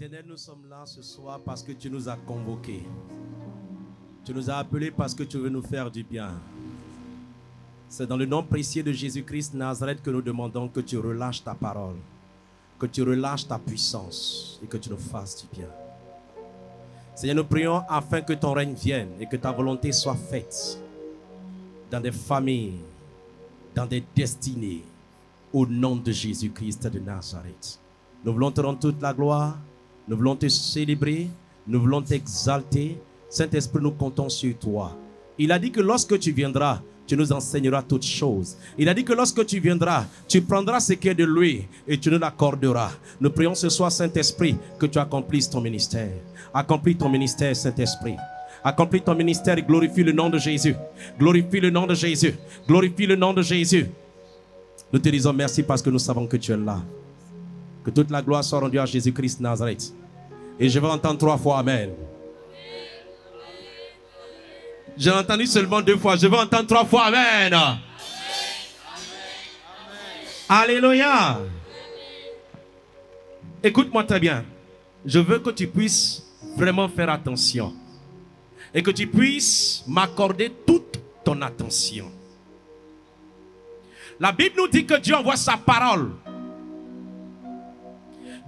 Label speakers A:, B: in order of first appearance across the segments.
A: Éternel, nous sommes là ce soir parce que tu nous as convoqués. Tu nous as appelés parce que tu veux nous faire du bien. C'est dans le nom précieux de Jésus-Christ Nazareth que nous demandons que tu relâches ta parole, que tu relâches ta puissance et que tu nous fasses du bien. Seigneur, nous prions afin que ton règne vienne et que ta volonté soit faite dans des familles, dans des destinées, au nom de Jésus-Christ de Nazareth. Nous voulons te rendre toute la gloire, nous voulons te célébrer, nous voulons t'exalter. Saint-Esprit, nous comptons sur toi. Il a dit que lorsque tu viendras, tu nous enseigneras toutes choses. Il a dit que lorsque tu viendras, tu prendras ce qui est de lui et tu nous l'accorderas. Nous prions ce soir, Saint-Esprit, que tu accomplisses ton ministère. Accomplis ton ministère, Saint-Esprit. Accomplis ton ministère et glorifie le nom de Jésus. Glorifie le nom de Jésus. Glorifie le nom de Jésus. Nous te disons merci parce que nous savons que tu es là. Que toute la gloire soit rendue à Jésus-Christ Nazareth. Et je vais entendre 3 fois Amen. J'ai entendu seulement 2 fois. Je vais entendre 3 fois Amen. Amen. Alléluia. Écoute-moi très bien. Je veux que tu puisses vraiment faire attention. Et que tu puisses m'accorder toute ton attention. La Bible nous dit que Dieu envoie sa parole.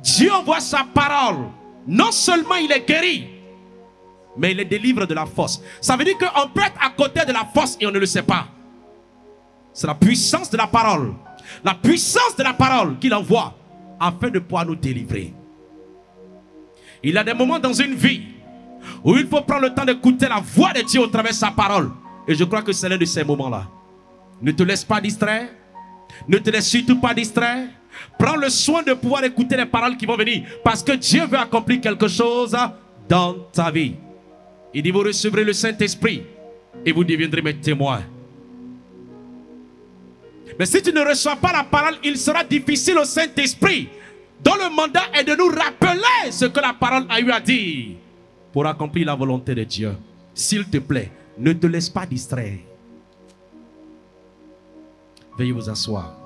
A: Dieu envoie sa parole. Non seulement il est guéri, mais il les délivre de la fosse. Ça veut dire qu'on peut être à côté de la fosse et on ne le sait pas. C'est la puissance de la parole. La puissance de la parole qu'il envoie afin de pouvoir nous délivrer. Il y a des moments dans une vie où il faut prendre le temps d'écouter la voix de Dieu au travers de sa parole. Et je crois que c'est l'un de ces moments-là. Ne te laisse pas distraire. Ne te laisse surtout pas distraire. Prends le soin de pouvoir écouter les paroles qui vont venir. Parce que Dieu veut accomplir quelque chose dans ta vie. Il dit, vous recevrez le Saint-Esprit et vous deviendrez mes témoins. Mais si tu ne reçois pas la parole, il sera difficile au Saint-Esprit, dont le mandat est de nous rappeler ce que la parole a eu à dire pour accomplir la volonté de Dieu. S'il te plaît, ne te laisse pas distraire. Veuillez vous asseoir.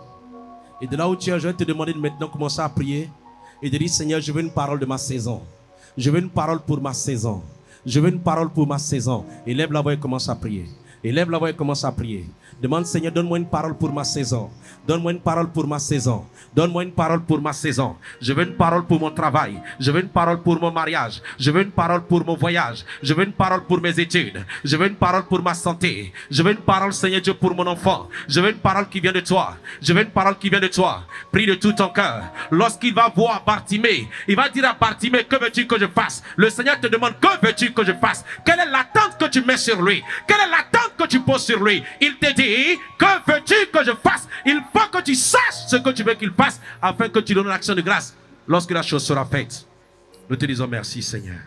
A: Et de là où tu es, je vais te demander de maintenant commencer à prier et de dire, Seigneur, je veux une parole de ma saison. Je veux une parole pour ma saison. Je veux une parole pour ma saison. Élève la voix et commence à prier. Élève la voix et commence à prier. Demande, Seigneur, donne-moi une parole pour ma saison. Donne-moi une parole pour ma saison. Donne-moi une parole pour ma saison. Je veux une parole pour mon travail. Je veux une parole pour mon mariage. Je veux une parole pour mon voyage. Je veux une parole pour mes études. Je veux une parole pour ma santé. Je veux une parole, Seigneur Dieu, pour mon enfant. Je veux une parole qui vient de toi. Je veux une parole qui vient de toi. Prie de tout ton cœur. Lorsqu'il va voir Bartimée, il va dire à Bartimée, que veux-tu que je fasse? Le Seigneur te demande, que veux-tu que je fasse? Quelle est l'attente que tu mets sur lui? Quelle est l'attente que tu poses sur lui? Il te dit, que veux-tu que je fasse? Il faut que tu saches ce que tu veux qu'il fasse afin que tu donnes l'action de grâce lorsque la chose sera faite. Nous te disons merci, Seigneur.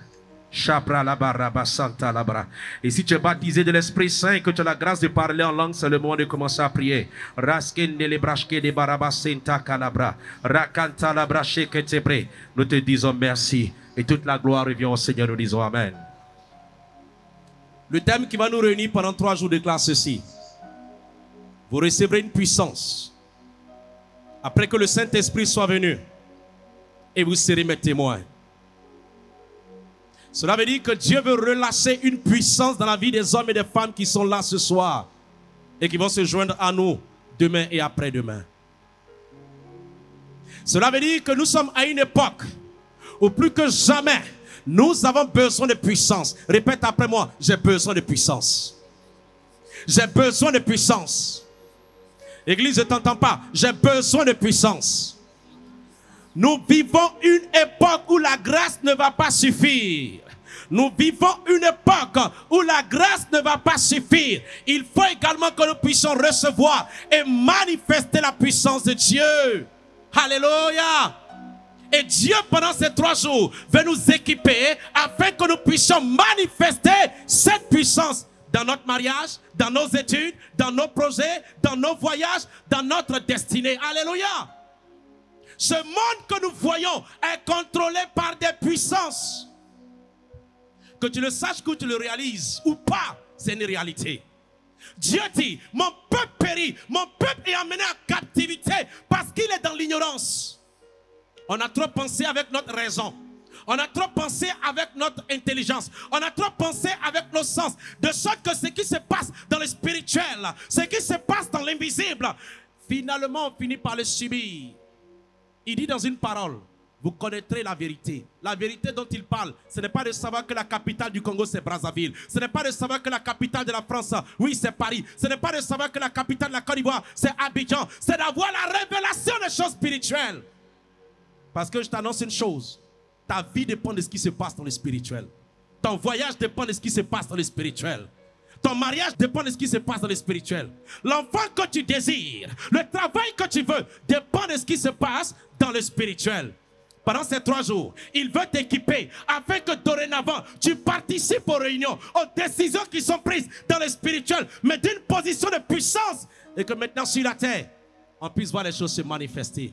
A: Et si tu es baptisé de l'Esprit Saint et que tu as la grâce de parler en langue, c'est le moment de commencer à prier. Nous te disons merci et toute la gloire revient au Seigneur. Nous disons Amen. Le thème qui va nous réunir pendant 3 jours déclare ceci. Vous recevrez une puissance après que le Saint-Esprit soit venu et vous serez mes témoins. Cela veut dire que Dieu veut relâcher une puissance dans la vie des hommes et des femmes qui sont là ce soir et qui vont se joindre à nous demain et après-demain. Cela veut dire que nous sommes à une époque où plus que jamais nous avons besoin de puissance. Répète après moi, j'ai besoin de puissance. J'ai besoin de puissance. Église, je ne t'entends pas. J'ai besoin de puissance. Nous vivons une époque où la grâce ne va pas suffire. Nous vivons une époque où la grâce ne va pas suffire. Il faut également que nous puissions recevoir et manifester la puissance de Dieu. Alléluia. Et Dieu, pendant ces 3 jours, veut nous équiper afin que nous puissions manifester cette puissance dans notre mariage, dans nos études, dans nos projets, dans nos voyages, dans notre destinée. Alléluia. Ce monde que nous voyons est contrôlé par des puissances. Que tu le saches, que tu le réalises ou pas, c'est une réalité. Dieu dit, mon peuple périt, mon peuple est emmené en captivité parce qu'il est dans l'ignorance. On a trop pensé avec notre raison. On a trop pensé avec notre intelligence. On a trop pensé avec nos sens. De sorte que ce qui se passe dans le spirituel, ce qui se passe dans l'invisible, finalement on finit par le subir. Il dit dans une parole, vous connaîtrez la vérité. La vérité dont il parle, ce n'est pas de savoir que la capitale du Congo c'est Brazzaville. Ce n'est pas de savoir que la capitale de la France, oui c'est Paris. Ce n'est pas de savoir que la capitale de la Côte d'Ivoire c'est Abidjan. C'est d'avoir la révélation des choses spirituelles. Parce que je t'annonce une chose. Ta vie dépend de ce qui se passe dans le spirituel. Ton voyage dépend de ce qui se passe dans le spirituel. Ton mariage dépend de ce qui se passe dans le spirituel. L'enfant que tu désires, le travail que tu veux, dépend de ce qui se passe dans le spirituel. Pendant ces 3 jours, il veut t'équiper afin que dorénavant, tu participes aux réunions, aux décisions qui sont prises dans le spirituel, mais d'une position de puissance. Et que maintenant sur la terre, on puisse voir les choses se manifester.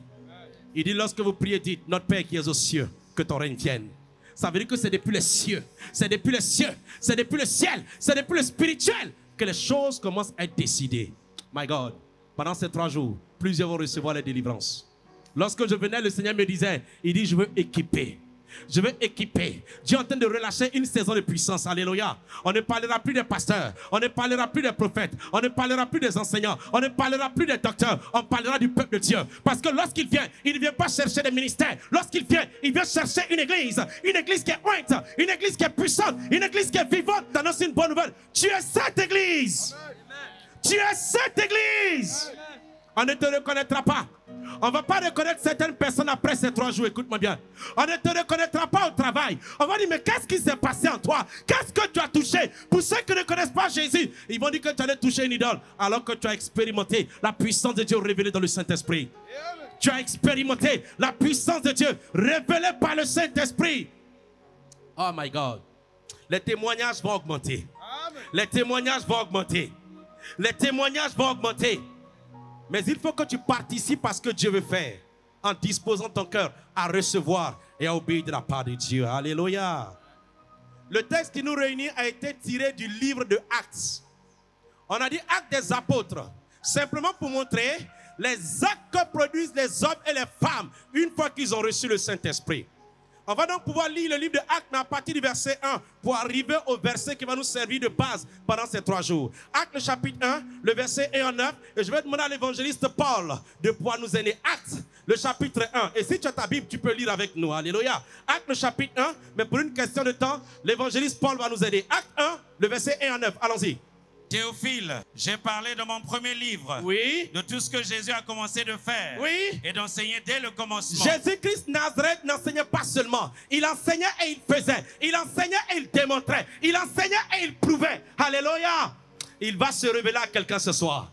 A: Il dit, lorsque vous priez, dites, notre Père qui est aux cieux, que ton règne vienne. Ça veut dire que c'est depuis les cieux, c'est depuis les cieux, c'est depuis le ciel, c'est depuis le spirituel que les choses commencent à être décidées. My God, pendant ces 3 jours, plusieurs vont recevoir la délivrance. Lorsque je venais, le Seigneur me disait, il dit, je veux équiper. Je veux équiper. Dieu est en train de relâcher une saison de puissance. Alléluia. On ne parlera plus des pasteurs. On ne parlera plus des prophètes. On ne parlera plus des enseignants. On ne parlera plus des docteurs. On parlera du peuple de Dieu. Parce que lorsqu'il vient, il ne vient pas chercher des ministères. Lorsqu'il vient, il vient chercher une église. Une église qui est ointe. Une église qui est puissante. Une église qui est vivante. T'annonce une bonne nouvelle. Tu es cette église. Tu es cette église. On ne te reconnaîtra pas. On ne va pas reconnaître certaines personnes après ces 3 jours. Écoute-moi bien. On ne te reconnaîtra pas au travail. On va dire, mais qu'est-ce qui s'est passé en toi? Qu'est-ce que tu as touché? Pour ceux qui ne connaissent pas Jésus, ils vont dire que tu allais toucher une idole. Alors que tu as expérimenté la puissance de Dieu révélée dans le Saint-Esprit. Tu as expérimenté la puissance de Dieu révélée par le Saint-Esprit. Oh my God. Les témoignages vont augmenter. Les témoignages vont augmenter. Les témoignages vont augmenter. Mais il faut que tu participes à ce que Dieu veut faire en disposant ton cœur à recevoir et à obéir de la part de Dieu. Alléluia. Le texte qui nous réunit a été tiré du livre de Actes. On a dit Actes des apôtres. Simplement pour montrer les actes que produisent les hommes et les femmes une fois qu'ils ont reçu le Saint-Esprit. On va donc pouvoir lire le livre de Actes, mais à partir du verset 1, pour arriver au verset qui va nous servir de base pendant ces 3 jours. Actes, le chapitre 1, le verset 1 à 9. Et je vais demander à l'évangéliste Paul de pouvoir nous aider. Actes, le chapitre 1. Et si tu as ta Bible, tu peux lire avec nous. Alléluia. Actes, le chapitre 1. Mais pour une question de temps, l'évangéliste Paul va nous aider. Actes 1, le verset 1 à 9. Allons-y.
B: Théophile, j'ai parlé dans mon premier livre de tout ce que Jésus a commencé de faire et d'enseigner dès le commencement.
A: Jésus-Christ Nazareth n'enseignait pas seulement. Il enseignait et il faisait. Il enseignait et il démontrait. Il enseignait et il prouvait. Alléluia. Il va se révéler à quelqu'un ce soir.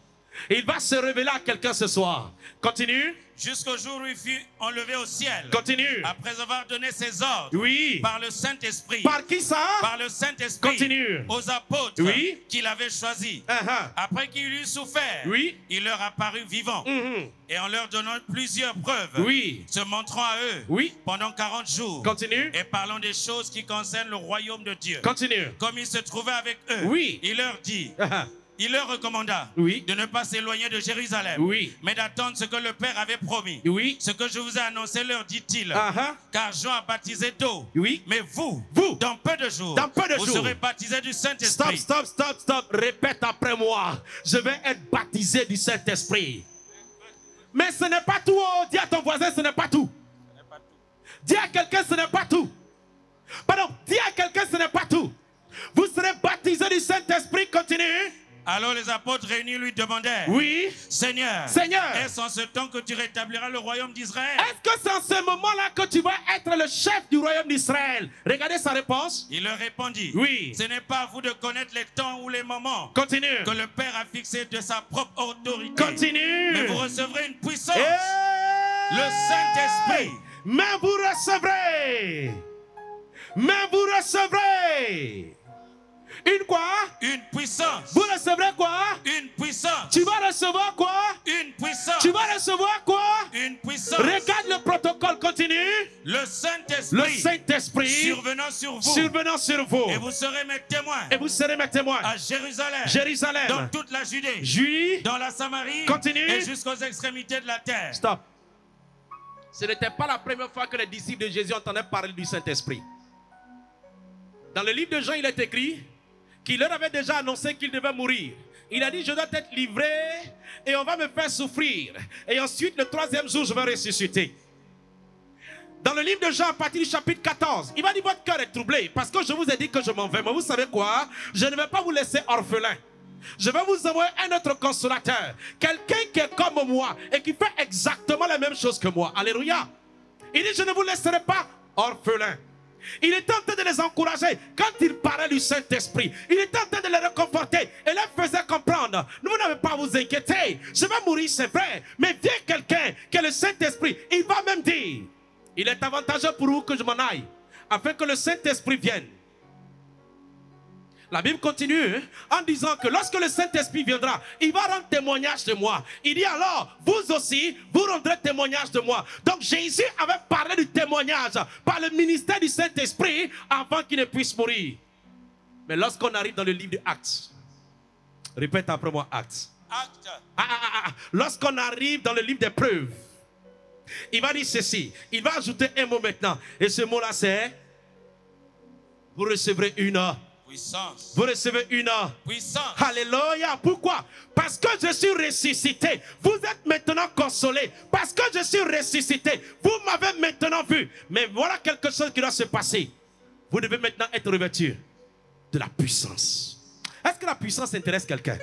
A: Il va se révéler à quelqu'un ce soir. Continue.
B: Jusqu'au jour où il fut enlevé au ciel.
A: Continue.
B: Après avoir donné ses ordres.
A: Oui.
B: Par le Saint-Esprit.
A: Par qui ça?
B: Par le Saint-Esprit.
A: Continue.
B: Aux apôtres.
A: Oui.
B: Qu'il avait choisis.
A: Après
B: qu'il eut souffert.
A: Oui.
B: Il leur apparut vivant. Et en leur donnant plusieurs preuves.
A: Oui.
B: Se montrant à eux.
A: Oui.
B: Pendant 40 jours.
A: Continue.
B: Et parlant des choses qui concernent le royaume de Dieu.
A: Continue.
B: Comme il se trouvait avec eux.
A: Oui.
B: Il leur dit. Il leur recommanda de ne pas s'éloigner de Jérusalem, mais d'attendre ce que le Père avait promis. Ce que je vous ai annoncé, leur dit-il, car Jean a baptisé d'eau. Mais vous, dans peu de jours, vous serez baptisés du Saint-Esprit.
A: Stop. Répète après moi. Je vais être baptisé du Saint-Esprit. Mais ce n'est pas tout. Oh. Dis à ton voisin, ce n'est pas tout. Dis à quelqu'un, ce n'est pas tout. Pardon, dis à quelqu'un, ce n'est pas tout. Vous serez baptisés du Saint-Esprit. Continue.
B: Alors les apôtres réunis lui demandèrent, Seigneur, est-ce en ce temps que tu rétabliras le royaume d'Israël?
A: Est-ce que c'est en ce moment-là que tu vas être le chef du royaume d'Israël? Regardez sa réponse.
B: Il leur répondit, ce n'est pas à vous de connaître les temps ou les moments que le Père a fixé de sa propre autorité. Mais vous recevrez une puissance, le Saint-Esprit.
A: Mais vous recevrez. Une quoi?
B: Une puissance.
A: Vous recevrez quoi?
B: Une puissance.
A: Tu vas recevoir quoi?
B: Une puissance.
A: Tu vas recevoir quoi?
B: Une puissance.
A: Regarde le Continue.
B: Le Saint-Esprit survenant sur vous. Et vous serez mes témoins.
A: Et vous serez mes témoins.
B: À Jérusalem.
A: Jérusalem.
B: Dans toute la Judée. Dans la Samarie.
A: Continue.
B: Et jusqu'aux extrémités de la terre.
A: Stop. Ce n'était pas la première fois que les disciples de Jésus entendaient parler du Saint-Esprit. Dans le livre de Jean, il est écrit qu'il leur avait déjà annoncé qu'il devait mourir. Il a dit, je dois être livré et on va me faire souffrir. Et ensuite, le 3e jour, je vais ressusciter. Dans le livre de Jean, à partir du chapitre 14, il va dire, votre cœur est troublé parce que je vous ai dit que je m'en vais. Mais vous savez quoi? Je ne vais pas vous laisser orphelin. Je vais vous envoyer un autre consolateur. Quelqu'un qui est comme moi et qui fait exactement la même chose que moi. Alléluia. Il dit, je ne vous laisserai pas orphelin. Il était en train de les encourager quand il parlait du Saint-Esprit. Il était en train de les réconforter et leur faisait comprendre. Vous n'avez pas à vous inquiéter. Je vais mourir, c'est vrai. Mais vient quelqu'un qui est le Saint-Esprit. Il va même dire, il est avantageux pour vous que je m'en aille, afin que le Saint-Esprit vienne. La Bible continue en disant que lorsque le Saint-Esprit viendra, il va rendre témoignage de moi. Il dit alors, vous aussi, vous rendrez témoignage de moi. Donc Jésus avait parlé du témoignage par le ministère du Saint-Esprit avant qu'il ne puisse mourir. Mais lorsqu'on arrive dans le livre de Actes, répète après moi, Actes. Lorsqu'on arrive dans le livre des preuves, il va dire ceci. Il va ajouter un mot maintenant. Et ce mot-là c'est, vous recevrez une puissance. Vous recevez une puissance. Alléluia. Pourquoi? Parce que je suis ressuscité. Vous êtes maintenant consolés. Parce que je suis ressuscité. Vous m'avez maintenant vu. Mais voilà quelque chose qui doit se passer. Vous devez maintenant être revêtu de la puissance. Est-ce que la puissance intéresse quelqu'un?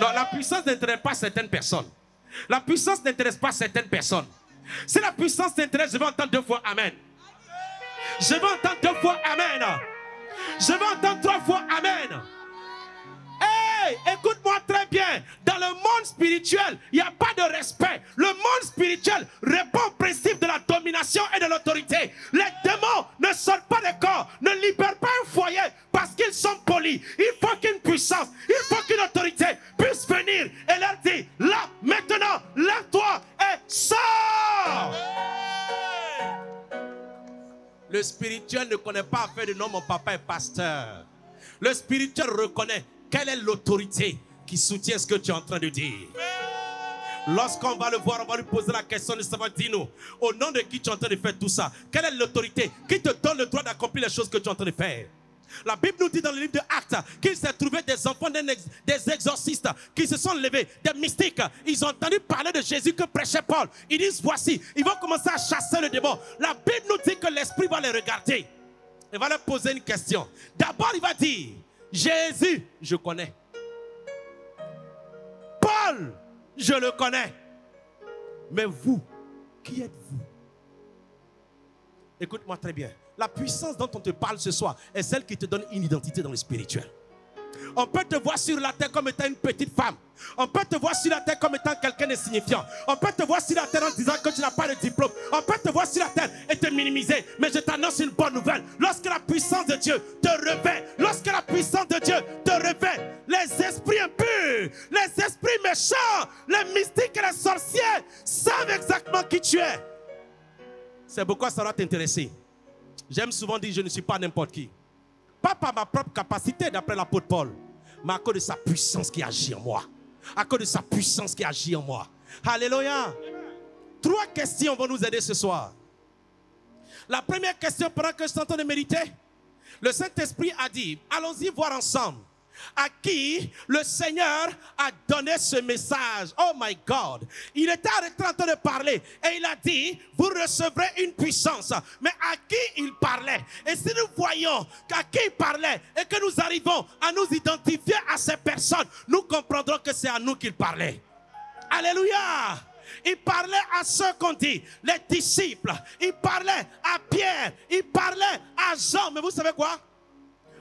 A: Non, la puissance n'intéresse pas certaines personnes. La puissance n'intéresse pas certaines personnes. Si la puissance t'intéresse, je vais entendre 2 fois Amen. Je vais entendre 2 fois Amen. Je vais entendre 3 fois Amen. Hey, écoute-moi très bien. Dans le monde spirituel, il n'y a pas de respect. Le monde spirituel répond au principe de la domination et de l'autorité. Les démons ne sortent pas des corps, ne libèrent pas un foyer parce qu'ils sont polis. Il faut qu'une puissance, il faut qu'une autorité puisse venir et leur dire, là, maintenant, lève-toi et sors. Le spirituel ne connaît pas affaire de nom, mon papa est pasteur. Le spirituel reconnaît quelle est l'autorité qui soutient ce que tu es en train de dire. Lorsqu'on va le voir, on va lui poser la question de savoir, dis-nous, au nom de qui tu es en train de faire tout ça? Quelle est l'autorité qui te donne le droit d'accomplir les choses que tu es en train de faire? La Bible nous dit dans le livre de Actes qu'il s'est trouvé des enfants des exorcistes qui se sont levés, des mystiques. Ils ont entendu parler de Jésus que prêchait Paul. Ils disent, voici, ils vont commencer à chasser le démon. La Bible nous dit que l'Esprit va les regarder. Il va leur poser une question. D'abord, il va dire, Jésus, je connais. Paul, je le connais. Mais vous, qui êtes-vous? Écoute-moi très bien. La puissance dont on te parle ce soir est celle qui te donne une identité dans le spirituel. On peut te voir sur la terre comme étant une petite femme. On peut te voir sur la terre comme étant quelqu'un d'insignifiant. On peut te voir sur la terre en disant que tu n'as pas de diplôme. On peut te voir sur la terre et te minimiser. Mais je t'annonce une bonne nouvelle. Lorsque la puissance de Dieu te revêt, lorsque la puissance de Dieu te revêt, les esprits impurs, les esprits méchants, les mystiques et les sorciers savent exactement qui tu es. C'est pourquoi ça doit t'intéresser. J'aime souvent dire je ne suis pas n'importe qui. Pas par ma propre capacité d'après l'apôtre Paul, mais à cause de sa puissance qui agit en moi. À cause de sa puissance qui agit en moi. Alléluia. 3 questions vont nous aider ce soir. La première question, pendant que je suis en train de méditer, le Saint-Esprit a dit, allons-y voir ensemble à qui le Seigneur a donné ce message. Oh my God. Il était en train de parler et il a dit, vous recevrez une puissance. Mais à qui il parlait? Et si nous voyons à qui il parlait et que nous arrivons à nous identifier à ces personnes, nous comprendrons que c'est à nous qu'il parlait. Alléluia. Il parlait à ceux qu'on dit, les disciples. Il parlait à Pierre. Il parlait à Jean. Mais vous savez quoi?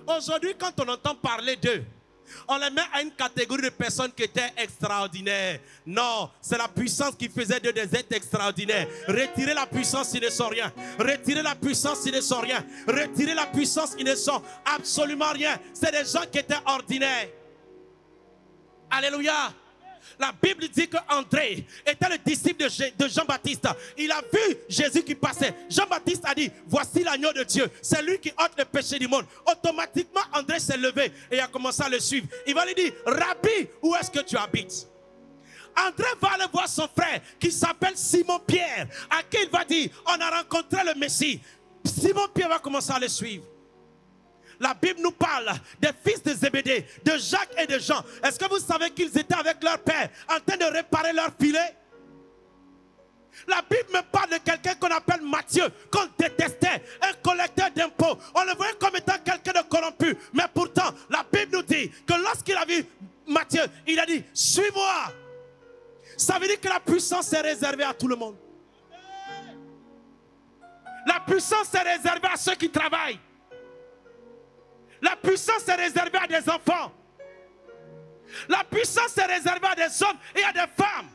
A: Aujourd'hui, quand on entend parler d'eux, on les met à une catégorie de personnes qui étaient extraordinaires. Non, c'est la puissance qui faisait d'eux des êtres extraordinaires. Retirez la puissance, ils ne sont rien. Retirez la puissance, ils ne sont rien. Retirez la puissance, ils ne sont absolument rien. C'est des gens qui étaient ordinaires. Alléluia. La Bible dit que André était le disciple de Jean-Baptiste. Il a vu Jésus qui passait. Jean-Baptiste a dit, voici l'agneau de Dieu. C'est lui qui ôte le péché du monde. Automatiquement, André s'est levé et a commencé à le suivre. Il va lui dire, Rabbi, où est-ce que tu habites? André va aller voir son frère qui s'appelle Simon-Pierre, à qui il va dire, on a rencontré le Messie. Simon-Pierre va commencer à le suivre. La Bible nous parle des fils de Zébédée, de Jacques et de Jean. Est-ce que vous savez qu'ils étaient avec leur père en train de réparer leur filet? La Bible me parle de quelqu'un qu'on appelle Matthieu, qu'on détestait, un collecteur d'impôts. On le voyait comme étant quelqu'un de corrompu. Mais pourtant, la Bible nous dit que lorsqu'il a vu Matthieu, il a dit, suis-moi. Ça veut dire que la puissance est réservée à tout le monde. La puissance est réservée à ceux qui travaillent. La puissance est réservée à des enfants. La puissance est réservée à des hommes et à des femmes.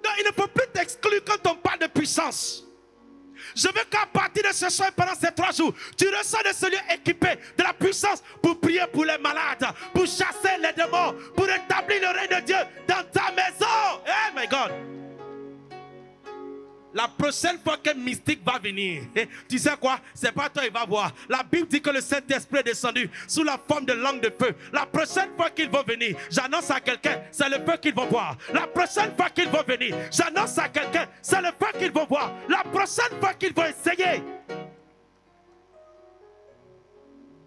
A: Donc il ne peut plus t'exclure quand on parle de puissance. Je veux qu'à partir de ce soir, pendant ces 3 jours, tu ressors de ce lieu équipé de la puissance pour prier pour les malades, pour chasser les démons, pour établir le règne de Dieu dans ta maison. Oh my God. La prochaine fois qu'un mystique va venir, tu sais quoi? C'est pas toi, il va voir. La Bible dit que le Saint-Esprit est descendu sous la forme de langue de feu. La prochaine fois qu'il va venir, j'annonce à quelqu'un, c'est le feu qu'il va voir. La prochaine fois qu'il va venir, j'annonce à quelqu'un, c'est le feu qu'il va voir. La prochaine fois qu'il va essayer.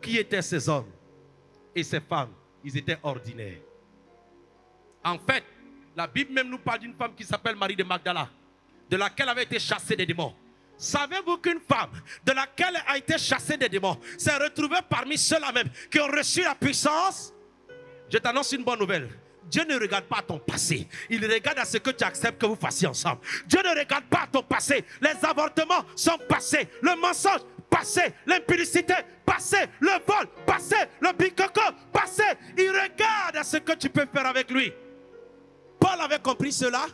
A: Qui étaient ces hommes et ces femmes? Ils étaient ordinaires. En fait, la Bible même nous parle d'une femme qui s'appelle Marie de Magdala, de laquelle avait été chassée des démons. Savez-vous qu'une femme de laquelle a été chassée des démons s'est retrouvée parmi ceux-là même qui ont reçu la puissance? Je t'annonce une bonne nouvelle. Dieu ne regarde pas ton passé. Il regarde à ce que tu acceptes que vous fassiez ensemble. Dieu ne regarde pas ton passé. Les avortements sont passés. Le mensonge, passé. L'impudicité, passé. Le vol, passé. Le bicoco, passé. Il regarde à ce que tu peux faire avec lui. Paul avait compris cela.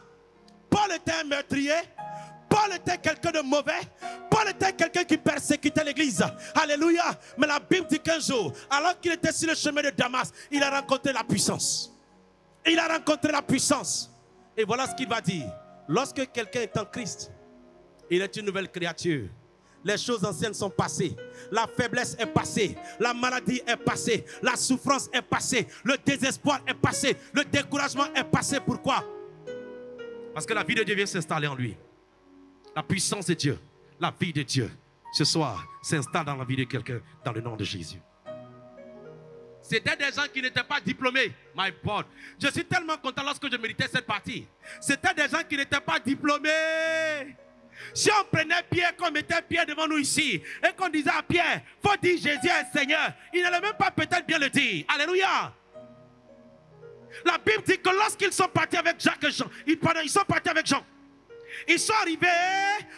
A: Paul était un meurtrier. Paul était quelqu'un de mauvais. Paul était quelqu'un qui persécutait l'église. Alléluia. Mais la Bible dit qu'un jour, alors qu'il était sur le chemin de Damas, il a rencontré la puissance. Il a rencontré la puissance. Et voilà ce qu'il va dire. Lorsque quelqu'un est en Christ, il est une nouvelle créature. Les choses anciennes sont passées. La faiblesse est passée. La maladie est passée. La souffrance est passée. Le désespoir est passé. Le découragement est passé. Pourquoi? Parce que la vie de Dieu vient s'installer en lui. La puissance de Dieu, la vie de Dieu, ce soir, s'installe dans la vie de quelqu'un dans le nom de Jésus. C'était des gens qui n'étaient pas diplômés. My God. Je suis tellement content lorsque je méditais cette partie. C'était des gens qui n'étaient pas diplômés. Si on prenait Pierre, qu'on mettait Pierre devant nous ici, et qu'on disait à Pierre, il faut dire Jésus est Seigneur, il n'allait même pas peut-être bien le dire. Alléluia. La Bible dit que lorsqu'ils sont partis avec Jacques et Jean, ils sont partis avec Jean. Ils sont arrivés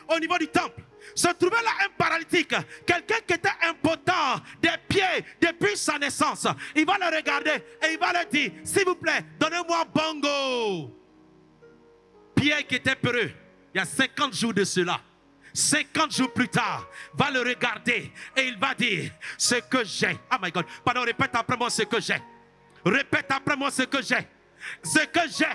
A: au niveau du temple. Se trouvait là un paralytique, quelqu'un qui était impotent des pieds depuis sa naissance. Il va le regarder et il va le dire, s'il vous plaît, donnez-moi bongo. Pierre qui était peureux, il y a 50 jours de cela, 50 jours plus tard, va le regarder et il va dire, ce que j'ai. Oh my God, pardon, répète après moi ce que j'ai. Répète après moi ce que j'ai. Ce que j'ai.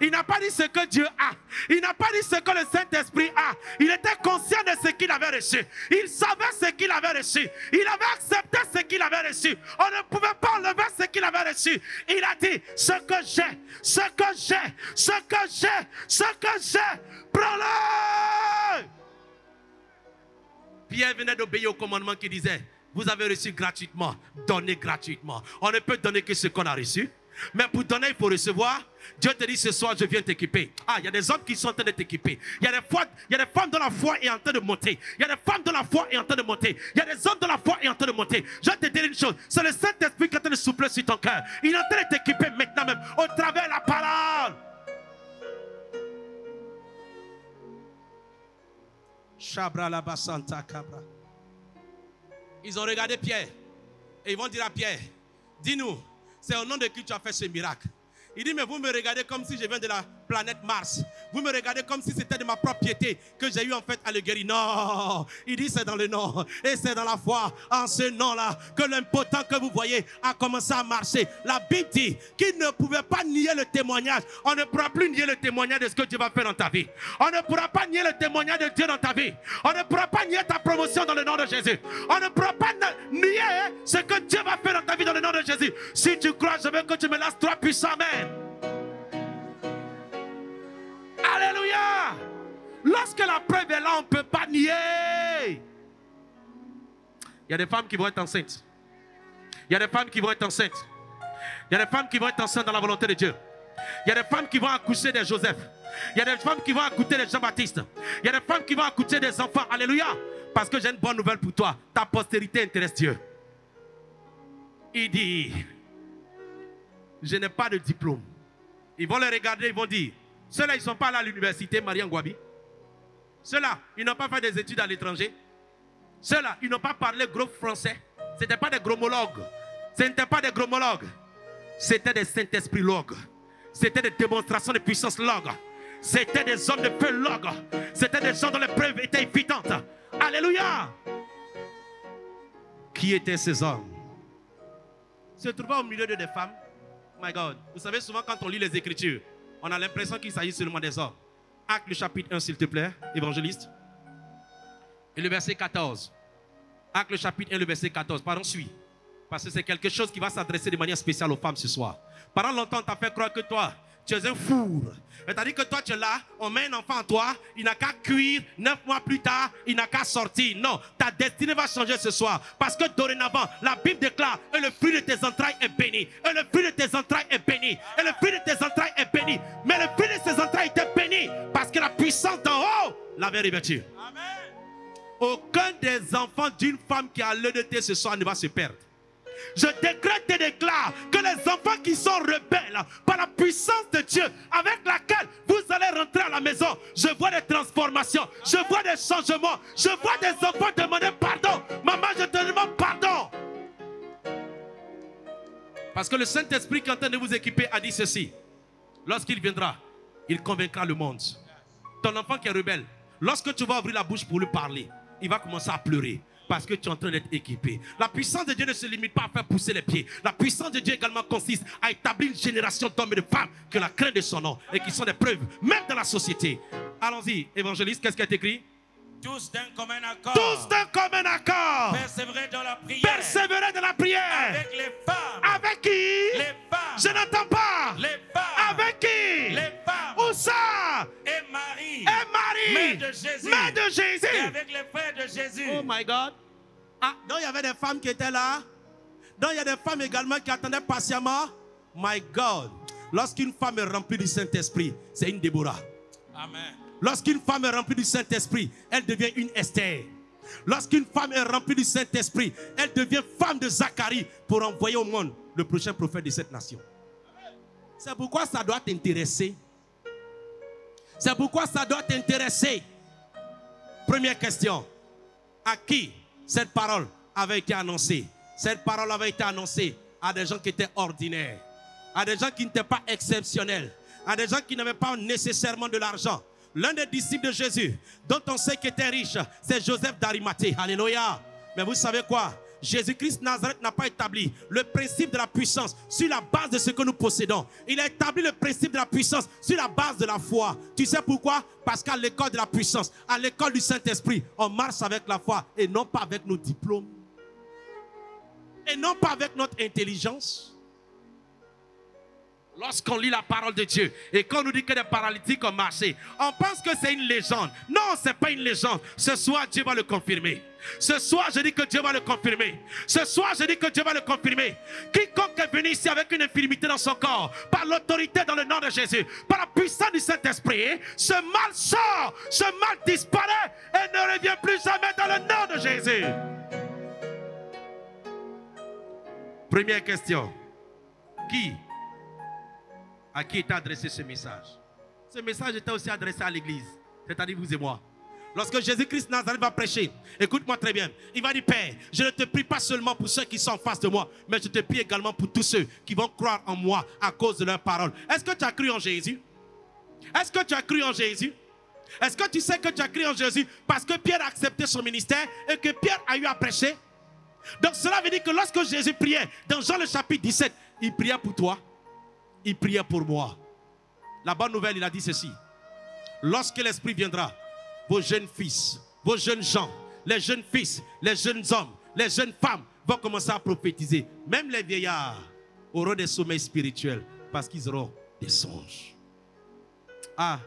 A: Il n'a pas dit ce que Dieu a. Il n'a pas dit ce que le Saint-Esprit a. Il était conscient de ce qu'il avait reçu. Il savait ce qu'il avait reçu. Il avait accepté ce qu'il avait reçu. On ne pouvait pas enlever ce qu'il avait reçu. Il a dit, ce que j'ai, ce que j'ai, ce que j'ai, ce que j'ai, prends-le. Pierre venait d'obéir au commandement qui disait, vous avez reçu gratuitement, donnez gratuitement. On ne peut donner que ce qu'on a reçu. Mais pour donner, il faut recevoir. Dieu te dit ce soir, je viens t'équiper. Ah, il y a des hommes qui sont en train de t'équiper. Il y a des femmes dont la foi est en train de monter. Il y a des femmes dont la foi est en train de monter. Il y a des hommes dont la foi est en train de monter. Je vais te dire une chose. C'est le Saint-Esprit qui est en train de souffler sur ton cœur. Il est en train de t'équiper maintenant même au travers de la parole. Chabra la basanta cabra. Ils ont regardé Pierre. Et ils vont dire à Pierre, dis-nous, c'est au nom de qui tu as fait ce miracle. Il dit, mais vous me regardez comme si je viens de la planète Mars. Vous me regardez comme si c'était de ma propre piété que j'ai eu en fait à le guérir. Non, il dit c'est dans le nom et c'est dans la foi en ce nom-là que l'impotent que vous voyez a commencé à marcher. La Bible dit qu'il ne pouvait pas nier le témoignage. On ne pourra plus nier le témoignage de ce que Dieu va faire dans ta vie. On ne pourra pas nier le témoignage de Dieu dans ta vie. On ne pourra pas nier ta promotion dans le nom de Jésus. On ne pourra pas nier ce que Dieu va faire dans ta vie dans le nom de Jésus. Si tu crois, je veux que tu me lances 3 puissants amen. Alléluia. Lorsque la preuve est là, on ne peut pas nier. Il y a des femmes qui vont être enceintes. Il y a des femmes qui vont être enceintes. Il y a des femmes qui vont être enceintes dans la volonté de Dieu. Il y a des femmes qui vont accoucher des Joseph. Il y a des femmes qui vont accoucher des Jean-Baptiste. Il y a des femmes qui vont accoucher des enfants. Alléluia. Parce que j'ai une bonne nouvelle pour toi. Ta postérité intéresse Dieu. Il dit, je n'ai pas de diplôme. Ils vont les regarder, ils vont dire, ceux-là, ils ne sont pas allés à l'université Marie-Ngouabi. Ceux-là, ils n'ont pas fait des études à l'étranger. Ceux-là, ils n'ont pas parlé gros français. Ce n'étaient pas des gromologues. Ce n'étaient pas des gromologues. C'était des Saint-Esprit-logues. C'était des démonstrations de puissance-logues. C'était des hommes de feu-logues. C'était des gens dont les preuves étaient évidentes. Alléluia. Qui étaient ces hommes? Se trouvaient au milieu de des femmes. My God. Vous savez, souvent quand on lit les Écritures, on a l'impression qu'il s'agit seulement des hommes. Acte le chapitre 1, s'il te plaît, évangéliste. Et le verset 14. Acte le chapitre 1, le verset 14. Pardon, suis. Parce que c'est quelque chose qui va s'adresser de manière spéciale aux femmes ce soir. Pendant longtemps, on t'a fait croire que toi, tu es un four. C'est-à-dire que toi, tu es là, on met un enfant en toi, il n'a qu'à cuire, 9 mois plus tard, il n'a qu'à sortir. Non, ta destinée va changer ce soir. Parce que dorénavant, la Bible déclare, et le fruit de tes entrailles est béni. Et le fruit de tes entrailles est béni. Et le fruit de tes entrailles est béni. Mais le fruit de ses entrailles était béni. Parce que la puissance d'en haut l'avait revêtu. Amen. Aucun des enfants d'une femme qui a l'honnêteté ce soir ne va se perdre. Je décrète et déclare que les enfants qui sont rebelles par la puissance de Dieu avec laquelle vous allez rentrer à la maison, je vois des transformations, je vois des changements, je vois des enfants demander pardon. Maman, je te demande pardon. Parce que le Saint-Esprit qui est en train de vous équiper a dit ceci. Lorsqu'il viendra, il convaincra le monde. Ton enfant qui est rebelle, lorsque tu vas ouvrir la bouche pour lui parler, il va commencer à pleurer. Parce que tu es en train d'être équipé. La puissance de Dieu ne se limite pas à faire pousser les pieds. La puissance de Dieu également consiste à établir une génération d'hommes et de femmes qui ont la crainte de son nom et qui sont des preuves, même dans la société. Allons-y, évangéliste, qu'est-ce qui est écrit?
B: Tous d'un commun accord.
A: Tous d'un commun accord.
B: Persévérer dans la prière.
A: Persévérer dans la prière.
B: Avec les femmes.
A: Avec qui?
B: Les femmes.
A: Je n'entends pas.
B: Les femmes.
A: Avec qui?
B: Les femmes.
A: Où ça?
B: Et Marie.
A: Et Marie.
B: Mère de Jésus.
A: Mère de Jésus.
B: Et avec les frères de Jésus.
A: Oh my God. Ah, donc il y avait des femmes qui étaient là. Donc il y a des femmes également qui attendaient patiemment. My God. Lorsqu'une femme est remplie du Saint-Esprit, c'est une Déborah.
B: Amen.
A: Lorsqu'une femme est remplie du Saint-Esprit, elle devient une Esther. Lorsqu'une femme est remplie du Saint-Esprit, elle devient femme de Zacharie pour envoyer au monde le prochain prophète de cette nation. C'est pourquoi ça doit t'intéresser. C'est pourquoi ça doit t'intéresser. Première question. À qui cette parole avait été annoncée? Cette parole avait été annoncée à des gens qui étaient ordinaires, à des gens qui n'étaient pas exceptionnels, à des gens qui n'avaient pas nécessairement de l'argent. L'un des disciples de Jésus, dont on sait qu'il était riche, c'est Joseph d'Arimathée. Alléluia. Mais vous savez quoi? Jésus-Christ Nazareth n'a pas établi le principe de la puissance sur la base de ce que nous possédons. Il a établi le principe de la puissance sur la base de la foi. Tu sais pourquoi? Parce qu'à l'école de la puissance, à l'école du Saint-Esprit, on marche avec la foi et non pas avec nos diplômes. Et non pas avec notre intelligence. Lorsqu'on lit la parole de Dieu et qu'on nous dit que des paralytiques ont marché, on pense que c'est une légende. Non, ce n'est pas une légende. Ce soir, Dieu va le confirmer. Ce soir, je dis que Dieu va le confirmer. Ce soir, je dis que Dieu va le confirmer. Quiconque est venu ici avec une infirmité dans son corps, par l'autorité dans le nom de Jésus, par la puissance du Saint-Esprit, ce mal sort, ce mal disparaît et ne revient plus jamais dans le nom de Jésus. Première question. À qui était adressé ce message? Ce message était aussi adressé à l'église, c'est-à-dire vous et moi. Lorsque Jésus-Christ Nazareth va prêcher, écoute-moi très bien, il va dire: Père, je ne te prie pas seulement pour ceux qui sont en face de moi, mais je te prie également pour tous ceux qui vont croire en moi à cause de leur parole. Est-ce que tu as cru en Jésus? Est-ce que tu as cru en Jésus? Est-ce que tu sais que tu as cru en Jésus parce que Pierre a accepté son ministère et que Pierre a eu à prêcher? Donc cela veut dire que lorsque Jésus priait, dans Jean le chapitre 17, il priait pour toi, il priait pour moi. La bonne nouvelle, il a dit ceci. Lorsque l'Esprit viendra, vos jeunes fils, vos jeunes gens, les jeunes fils, les jeunes hommes, les jeunes femmes vont commencer à prophétiser. Même les vieillards auront des sommeils spirituels parce qu'ils auront des songes. Ah,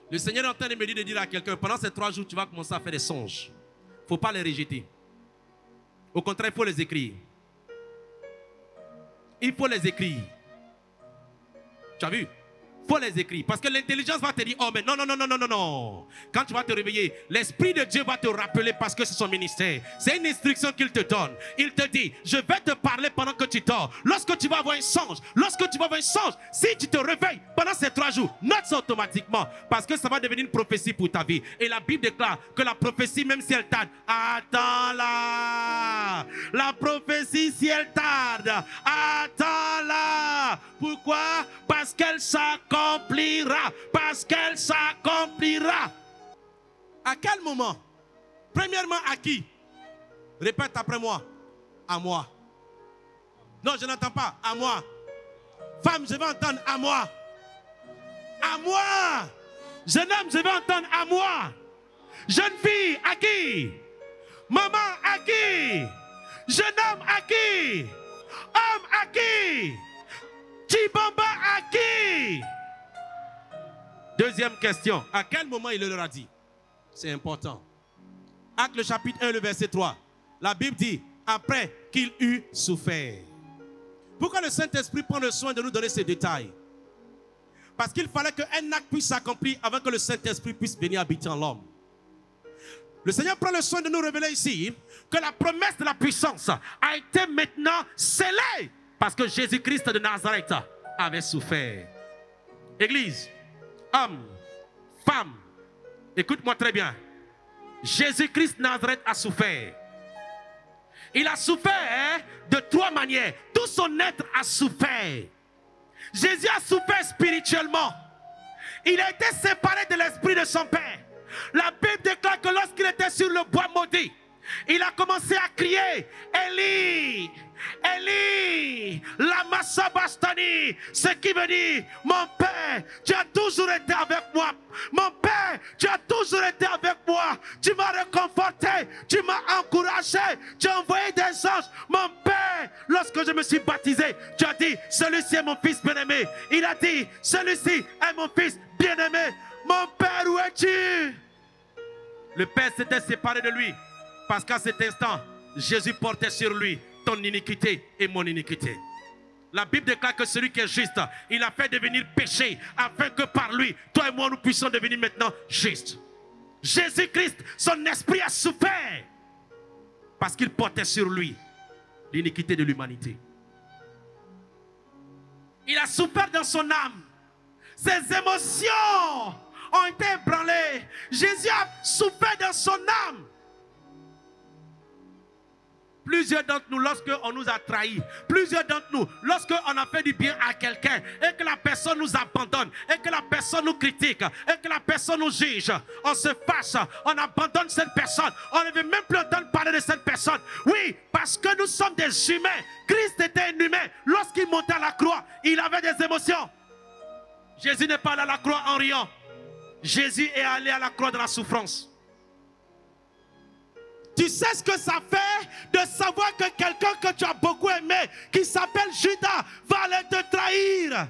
A: le Seigneur est en train de me dire, de dire à quelqu'un, pendant ces 3 jours, tu vas commencer à faire des songes. Il ne faut pas les rejeter. Au contraire, il faut les écrire. Il faut les écrire. Tu as vu? Il faut les écrire. Parce que l'intelligence va te dire, oh mais non, non, non, non, non, non, non. Quand tu vas te réveiller, l'Esprit de Dieu va te rappeler parce que c'est son ministère. C'est une instruction qu'il te donne. Il te dit, je vais te parler pendant que tu dors. Lorsque tu vas avoir un songe, si tu te réveilles pendant ces 3 jours, note ça automatiquement. Parce que ça va devenir une prophétie pour ta vie. Et la Bible déclare que la prophétie, même si elle tarde, attends-la. La prophétie, si elle tarde, attends-la. Pourquoi? Parce qu'elle s'accomplira. Parce qu'elle s'accomplira. À quel moment? Premièrement, à qui? Répète après moi. À moi. Non, je n'entends pas. À moi. Femme, je vais entendre à moi. À moi. Jeune homme, je vais entendre à moi. Jeune fille, à qui? Maman, à qui? Jeune homme, à qui? Homme, à qui? Tibamba, à qui? Deuxième question. À quel moment il leur a dit? C'est important. Acte le chapitre 1, le verset 3. La Bible dit, après qu'il eut souffert. Pourquoi le Saint-Esprit prend le soin de nous donner ces détails? Parce qu'il fallait qu'un acte puisse s'accomplir avant que le Saint-Esprit puisse venir habiter en l'homme. Le Seigneur prend le soin de nous révéler ici que la promesse de la puissance a été maintenant scellée. Parce que Jésus-Christ de Nazareth avait souffert. Église, homme, femme, écoute-moi très bien. Jésus-Christ de Nazareth a souffert. Il a souffert de 3 manières. Tout son être a souffert. Jésus a souffert spirituellement. Il a été séparé de l'esprit de son Père. La Bible déclare que lorsqu'il était sur le bois maudit, il a commencé à crier, Élie, Élie, lama sabachthani, ce qui veut dire, mon Père, tu as toujours été avec moi. Mon Père, tu as toujours été avec moi. Tu m'as réconforté, tu m'as encouragé, tu as envoyé des anges. Mon Père, lorsque je me suis baptisé, tu as dit, celui-ci est mon fils bien-aimé. Il a dit, celui-ci est mon fils bien-aimé. Mon Père, où es-tu? Le Père s'était séparé de lui. Parce qu'à cet instant, Jésus portait sur lui ton iniquité et mon iniquité. La Bible déclare que celui qui est juste, il a fait devenir péché afin que par lui, toi et moi, nous puissions devenir maintenant justes. Jésus-Christ, son esprit a souffert parce qu'il portait sur lui l'iniquité de l'humanité. Il a souffert dans son âme. Ses émotions ont été ébranlées. Jésus a souffert dans son âme. Plusieurs d'entre nous, lorsqu'on nous a trahis, plusieurs d'entre nous, lorsqu'on a fait du bien à quelqu'un et que la personne nous abandonne, et que la personne nous critique, et que la personne nous juge, on se fâche, on abandonne cette personne, on ne veut même plus entendre parler de cette personne. Oui, parce que nous sommes des humains. Christ était un humain. Lorsqu'il montait à la croix, il avait des émotions. Jésus n'est pas allé à la croix en riant. Jésus est allé à la croix de la souffrance. Tu sais ce que ça fait de savoir que quelqu'un que tu as beaucoup aimé, qui s'appelle Judas, va aller te trahir.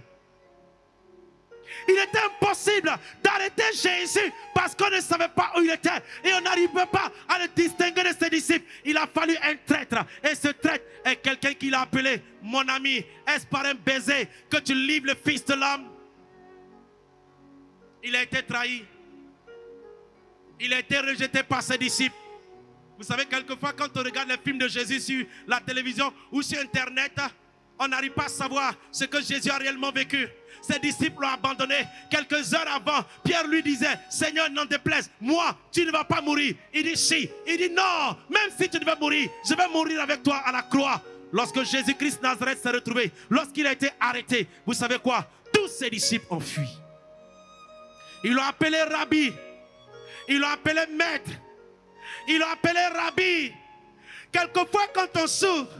A: Il était impossible d'arrêter Jésus parce qu'on ne savait pas où il était et on n'arrivait pas à le distinguer de ses disciples. Il a fallu un traître, et ce traître est quelqu'un qui l'a appelé mon ami. Est-ce par un baiser que tu livres le Fils de l'homme? Il a été trahi. Il a été rejeté par ses disciples. Vous savez, quelquefois, quand on regarde les films de Jésus sur la télévision ou sur Internet, on n'arrive pas à savoir ce que Jésus a réellement vécu. Ses disciples l'ont abandonné. Quelques heures avant, Pierre lui disait, Seigneur, n'en déplaise, moi, tu ne vas pas mourir. Il dit si. Il dit non, même si tu devais mourir, je vais mourir avec toi à la croix. Lorsque Jésus-Christ Nazareth s'est retrouvé, lorsqu'il a été arrêté, vous savez quoi? Tous tous ses disciples ont fui. Ils l'ont appelé Rabbi. Ils l'ont appelé maître. Ils l'ont appelé Rabbi. Quelquefois, quand on souffre,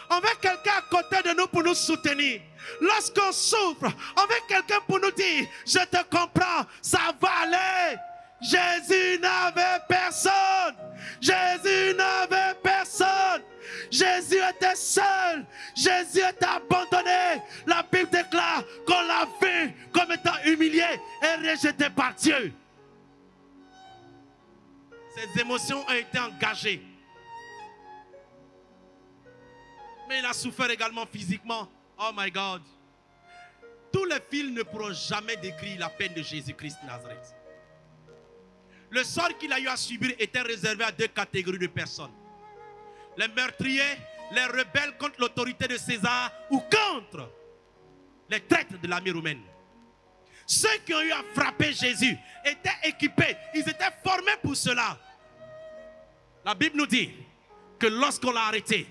A: on veut quelqu'un à côté de nous pour nous soutenir. Lorsqu'on souffre, on veut quelqu'un pour nous dire, je te comprends, ça va aller. Jésus n'avait personne. Jésus n'avait personne. Jésus était seul. Jésus était abandonné. La Bible déclare qu'on l'a vu comme étant humilié et rejeté par Dieu. Ses émotions ont été engagées. Mais il a souffert également physiquement. Oh my God. Tous les films ne pourront jamais décrire la peine de Jésus-Christ de Nazareth. Le sort qu'il a eu à subir était réservé à deux catégories de personnes. Les meurtriers, les rebelles contre l'autorité de César ou contre les traîtres de l'armée romaine. Ceux qui ont eu à frapper Jésus étaient équipés, ils étaient formés pour cela. La Bible nous dit que lorsqu'on l'a arrêté,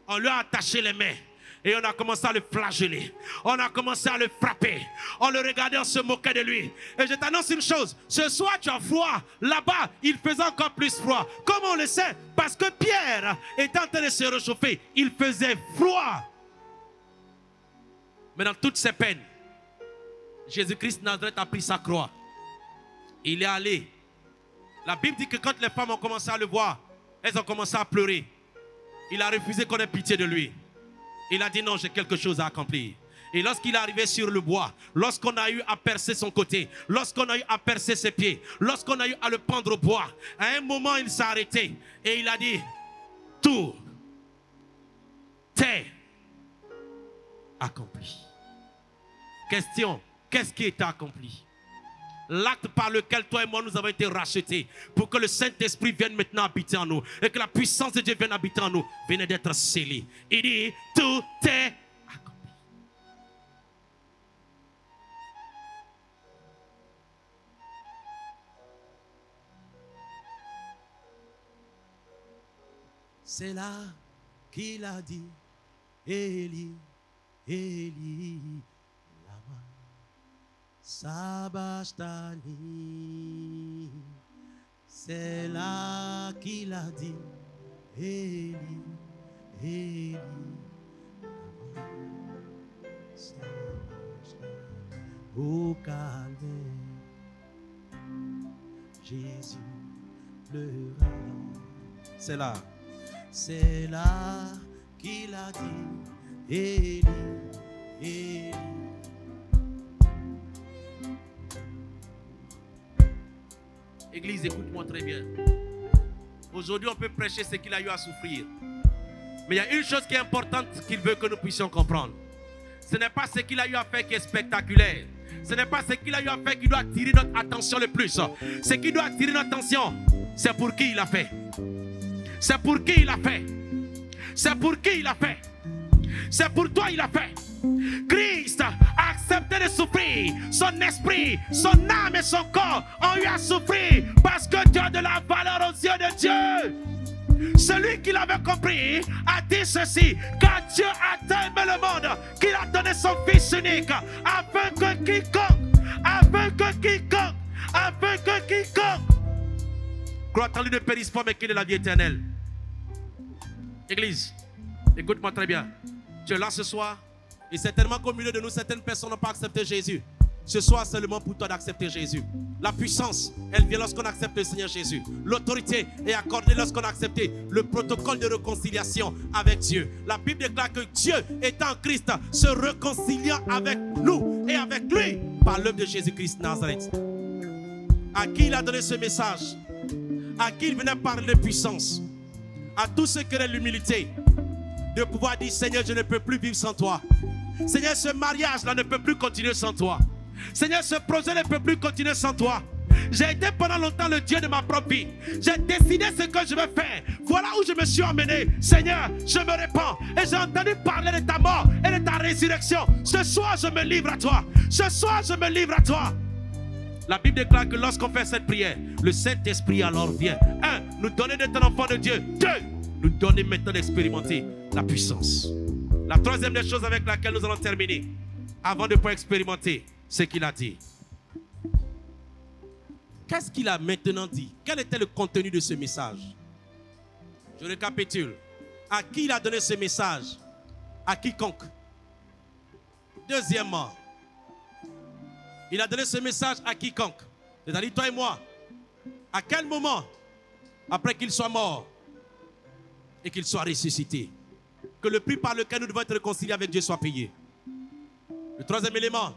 A: on lui a attaché les mains et on a commencé à le flageller. On a commencé à le frapper. On le regardait, on se moquait de lui. Et je t'annonce une chose, ce soir tu as froid. Là-bas, il faisait encore plus froid. Comment on le sait? Parce que Pierre était en train de se réchauffer. Il faisait froid. Mais dans toutes ces peines, Jésus-Christ de Nazareth a pris sa croix. Il est allé. La Bible dit que quand les femmes ont commencé à le voir, elles ont commencé à pleurer. Il a refusé qu'on ait pitié de lui. Il a dit non, j'ai quelque chose à accomplir. Et lorsqu'il est arrivé sur le bois, lorsqu'on a eu à percer son côté, lorsqu'on a eu à percer ses pieds, lorsqu'on a eu à le pendre au bois, à un moment il s'est arrêté et il a dit, tout est accompli. Question, qu'est-ce qui est accompli? L'acte par lequel toi et moi nous avons été rachetés pour que le Saint-Esprit vienne maintenant habiter en nous et que la puissance de Dieu vienne habiter en nous, venait d'être scellé. Il dit, tout est accompli. C'est là qu'il a dit, Élie, Élie, lama sabachthani. C'est là qu'il a dit, Élie, Élie, lama sabachthani. Au calvaire, Jésus pleura. C'est là. C'est là qu'il a dit, Élie, Élie. Église, écoute-moi très bien. Aujourd'hui, on peut prêcher ce qu'il a eu à souffrir. Mais il y a une chose qui est importante qu'il veut que nous puissions comprendre. Ce n'est pas ce qu'il a eu à faire qui est spectaculaire. Ce n'est pas ce qu'il a eu à faire qui doit attirer notre attention le plus. Ce qui doit attirer notre attention, c'est pour qui il a fait. C'est pour qui il a fait. C'est pour qui il a fait. C'est pour toi il a fait. Christ a accepté de souffrir. Son esprit, son âme et son corps ont eu à souffrir parce que tu as de la valeur aux yeux de Dieu. Celui qui l'avait compris a dit ceci: car Dieu a aimé le monde qu'il a donné son Fils unique afin que quiconque croit en lui ne périsse pas mais qu'il ait la vie éternelle. Église, écoute-moi très bien. Tu es là ce soir et certainement qu'au milieu de nous, certaines personnes n'ont pas accepté Jésus. Ce soir, c'est le moment pour toi d'accepter Jésus. La puissance, elle vient lorsqu'on accepte le Seigneur Jésus. L'autorité est accordée lorsqu'on a accepté le protocole de réconciliation avec Dieu. La Bible déclare que Dieu est en Christ, se réconciliant avec nous et avec lui par l'œuvre de Jésus-Christ de Nazareth. À qui il a donné ce message? À qui il venait parler de puissance? À tous ceux qui ont l'humilité de pouvoir dire: Seigneur, je ne peux plus vivre sans toi. Seigneur, ce mariage-là ne peut plus continuer sans toi. Seigneur, ce projet ne peut plus continuer sans toi. J'ai été pendant longtemps le Dieu de ma propre vie. J'ai décidé ce que je vais faire. Voilà où je me suis emmené. Seigneur, je me répands. Et j'ai entendu parler de ta mort et de ta résurrection. Ce soir, je me livre à toi. Ce soir, je me livre à toi. La Bible déclare que lorsqu'on fait cette prière, le Saint-Esprit alors vient. 1. Nous donner d'être un enfant de Dieu. 2. Nous donner maintenant d'expérimenter la puissance. La troisième des choses avec laquelle nous allons terminer, avant de pouvoir expérimenter ce qu'il a dit. Qu'est-ce qu'il a maintenant dit? Quel était le contenu de ce message? Je récapitule. À qui il a donné ce message? À quiconque. Deuxièmement, il a donné ce message à quiconque. C'est-à-dire toi et moi. À quel moment? Après qu'il soit mort et qu'il soit ressuscité. Que le prix par lequel nous devons être réconciliés avec Dieu soit payé. Le troisième élément.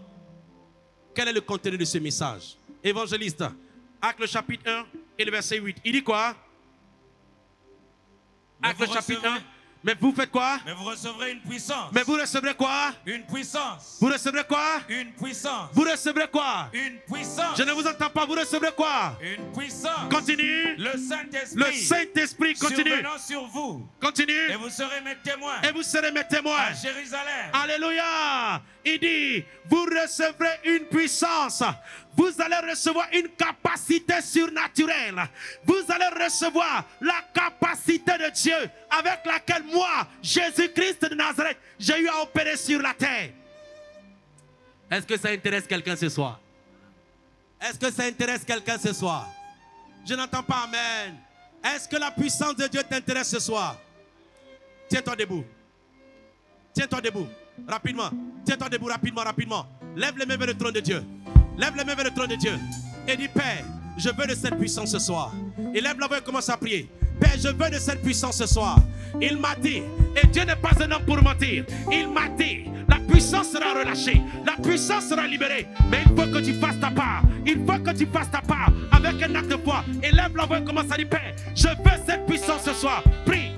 A: Quel est le contenu de ce message? Évangéliste, Actes le chapitre 1 et le verset 8. Il dit quoi? Actes le chapitre 1. Mais vous faites quoi?
B: Mais vous recevrez une puissance.
A: Mais vous recevrez quoi?
B: Une puissance.
A: Vous recevrez quoi?
B: Une puissance.
A: Vous recevrez quoi?
B: Une puissance.
A: Je ne vous entends pas. Vous recevrez quoi?
B: Une puissance.
A: Continue.
B: Le Saint-Esprit.
A: Le Saint-Esprit continue.
B: Survenant sur vous.
A: Continue.
B: Et vous serez mes témoins.
A: Et vous serez mes témoins.
B: À Jérusalem.
A: Alléluia. Il dit, vous recevrez une puissance. Vous allez recevoir une capacité surnaturelle. Vous allez recevoir la capacité de Dieu avec laquelle moi, Jésus-Christ de Nazareth, j'ai eu à opérer sur la terre. Est-ce que ça intéresse quelqu'un ce soir? Est-ce que ça intéresse quelqu'un ce soir? Je n'entends pas amen. Est-ce que la puissance de Dieu t'intéresse ce soir? Tiens-toi debout. Tiens-toi debout. Rapidement. Tiens-toi debout rapidement, rapidement. Lève les mains vers le trône de Dieu. Lève les mains vers le trône de Dieu. Et dis, Père, je veux de cette puissance ce soir. Et lève la voix et commence à prier. Père, je veux de cette puissance ce soir. Il m'a dit, et Dieu n'est pas un homme pour mentir. Il m'a dit, la puissance sera relâchée. La puissance sera libérée. Mais il faut que tu fasses ta part. Il faut que tu fasses ta part avec un acte de foi. Et lève la voix et commence à dire, Père, je veux cette puissance ce soir. Prie.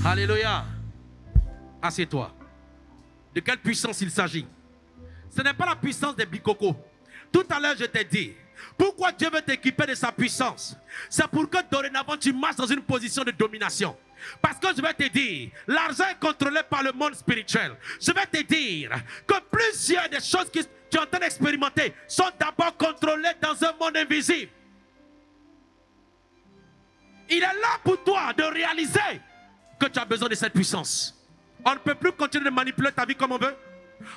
A: Alléluia. Assieds-toi. De quelle puissance il s'agit? Ce n'est pas la puissance des bicocos. Tout à l'heure, je t'ai dit, pourquoi Dieu veut t'équiper de sa puissance? C'est pour que dorénavant, tu marches dans une position de domination. Parce que je vais te dire, l'argent est contrôlé par le monde spirituel. Je vais te dire que plusieurs des choses que tu es en train d'expérimenter sont d'abord contrôlées dans un monde invisible. Il est là pour toi de réaliser que tu as besoin de cette puissance. On ne peut plus continuer de manipuler ta vie comme on veut.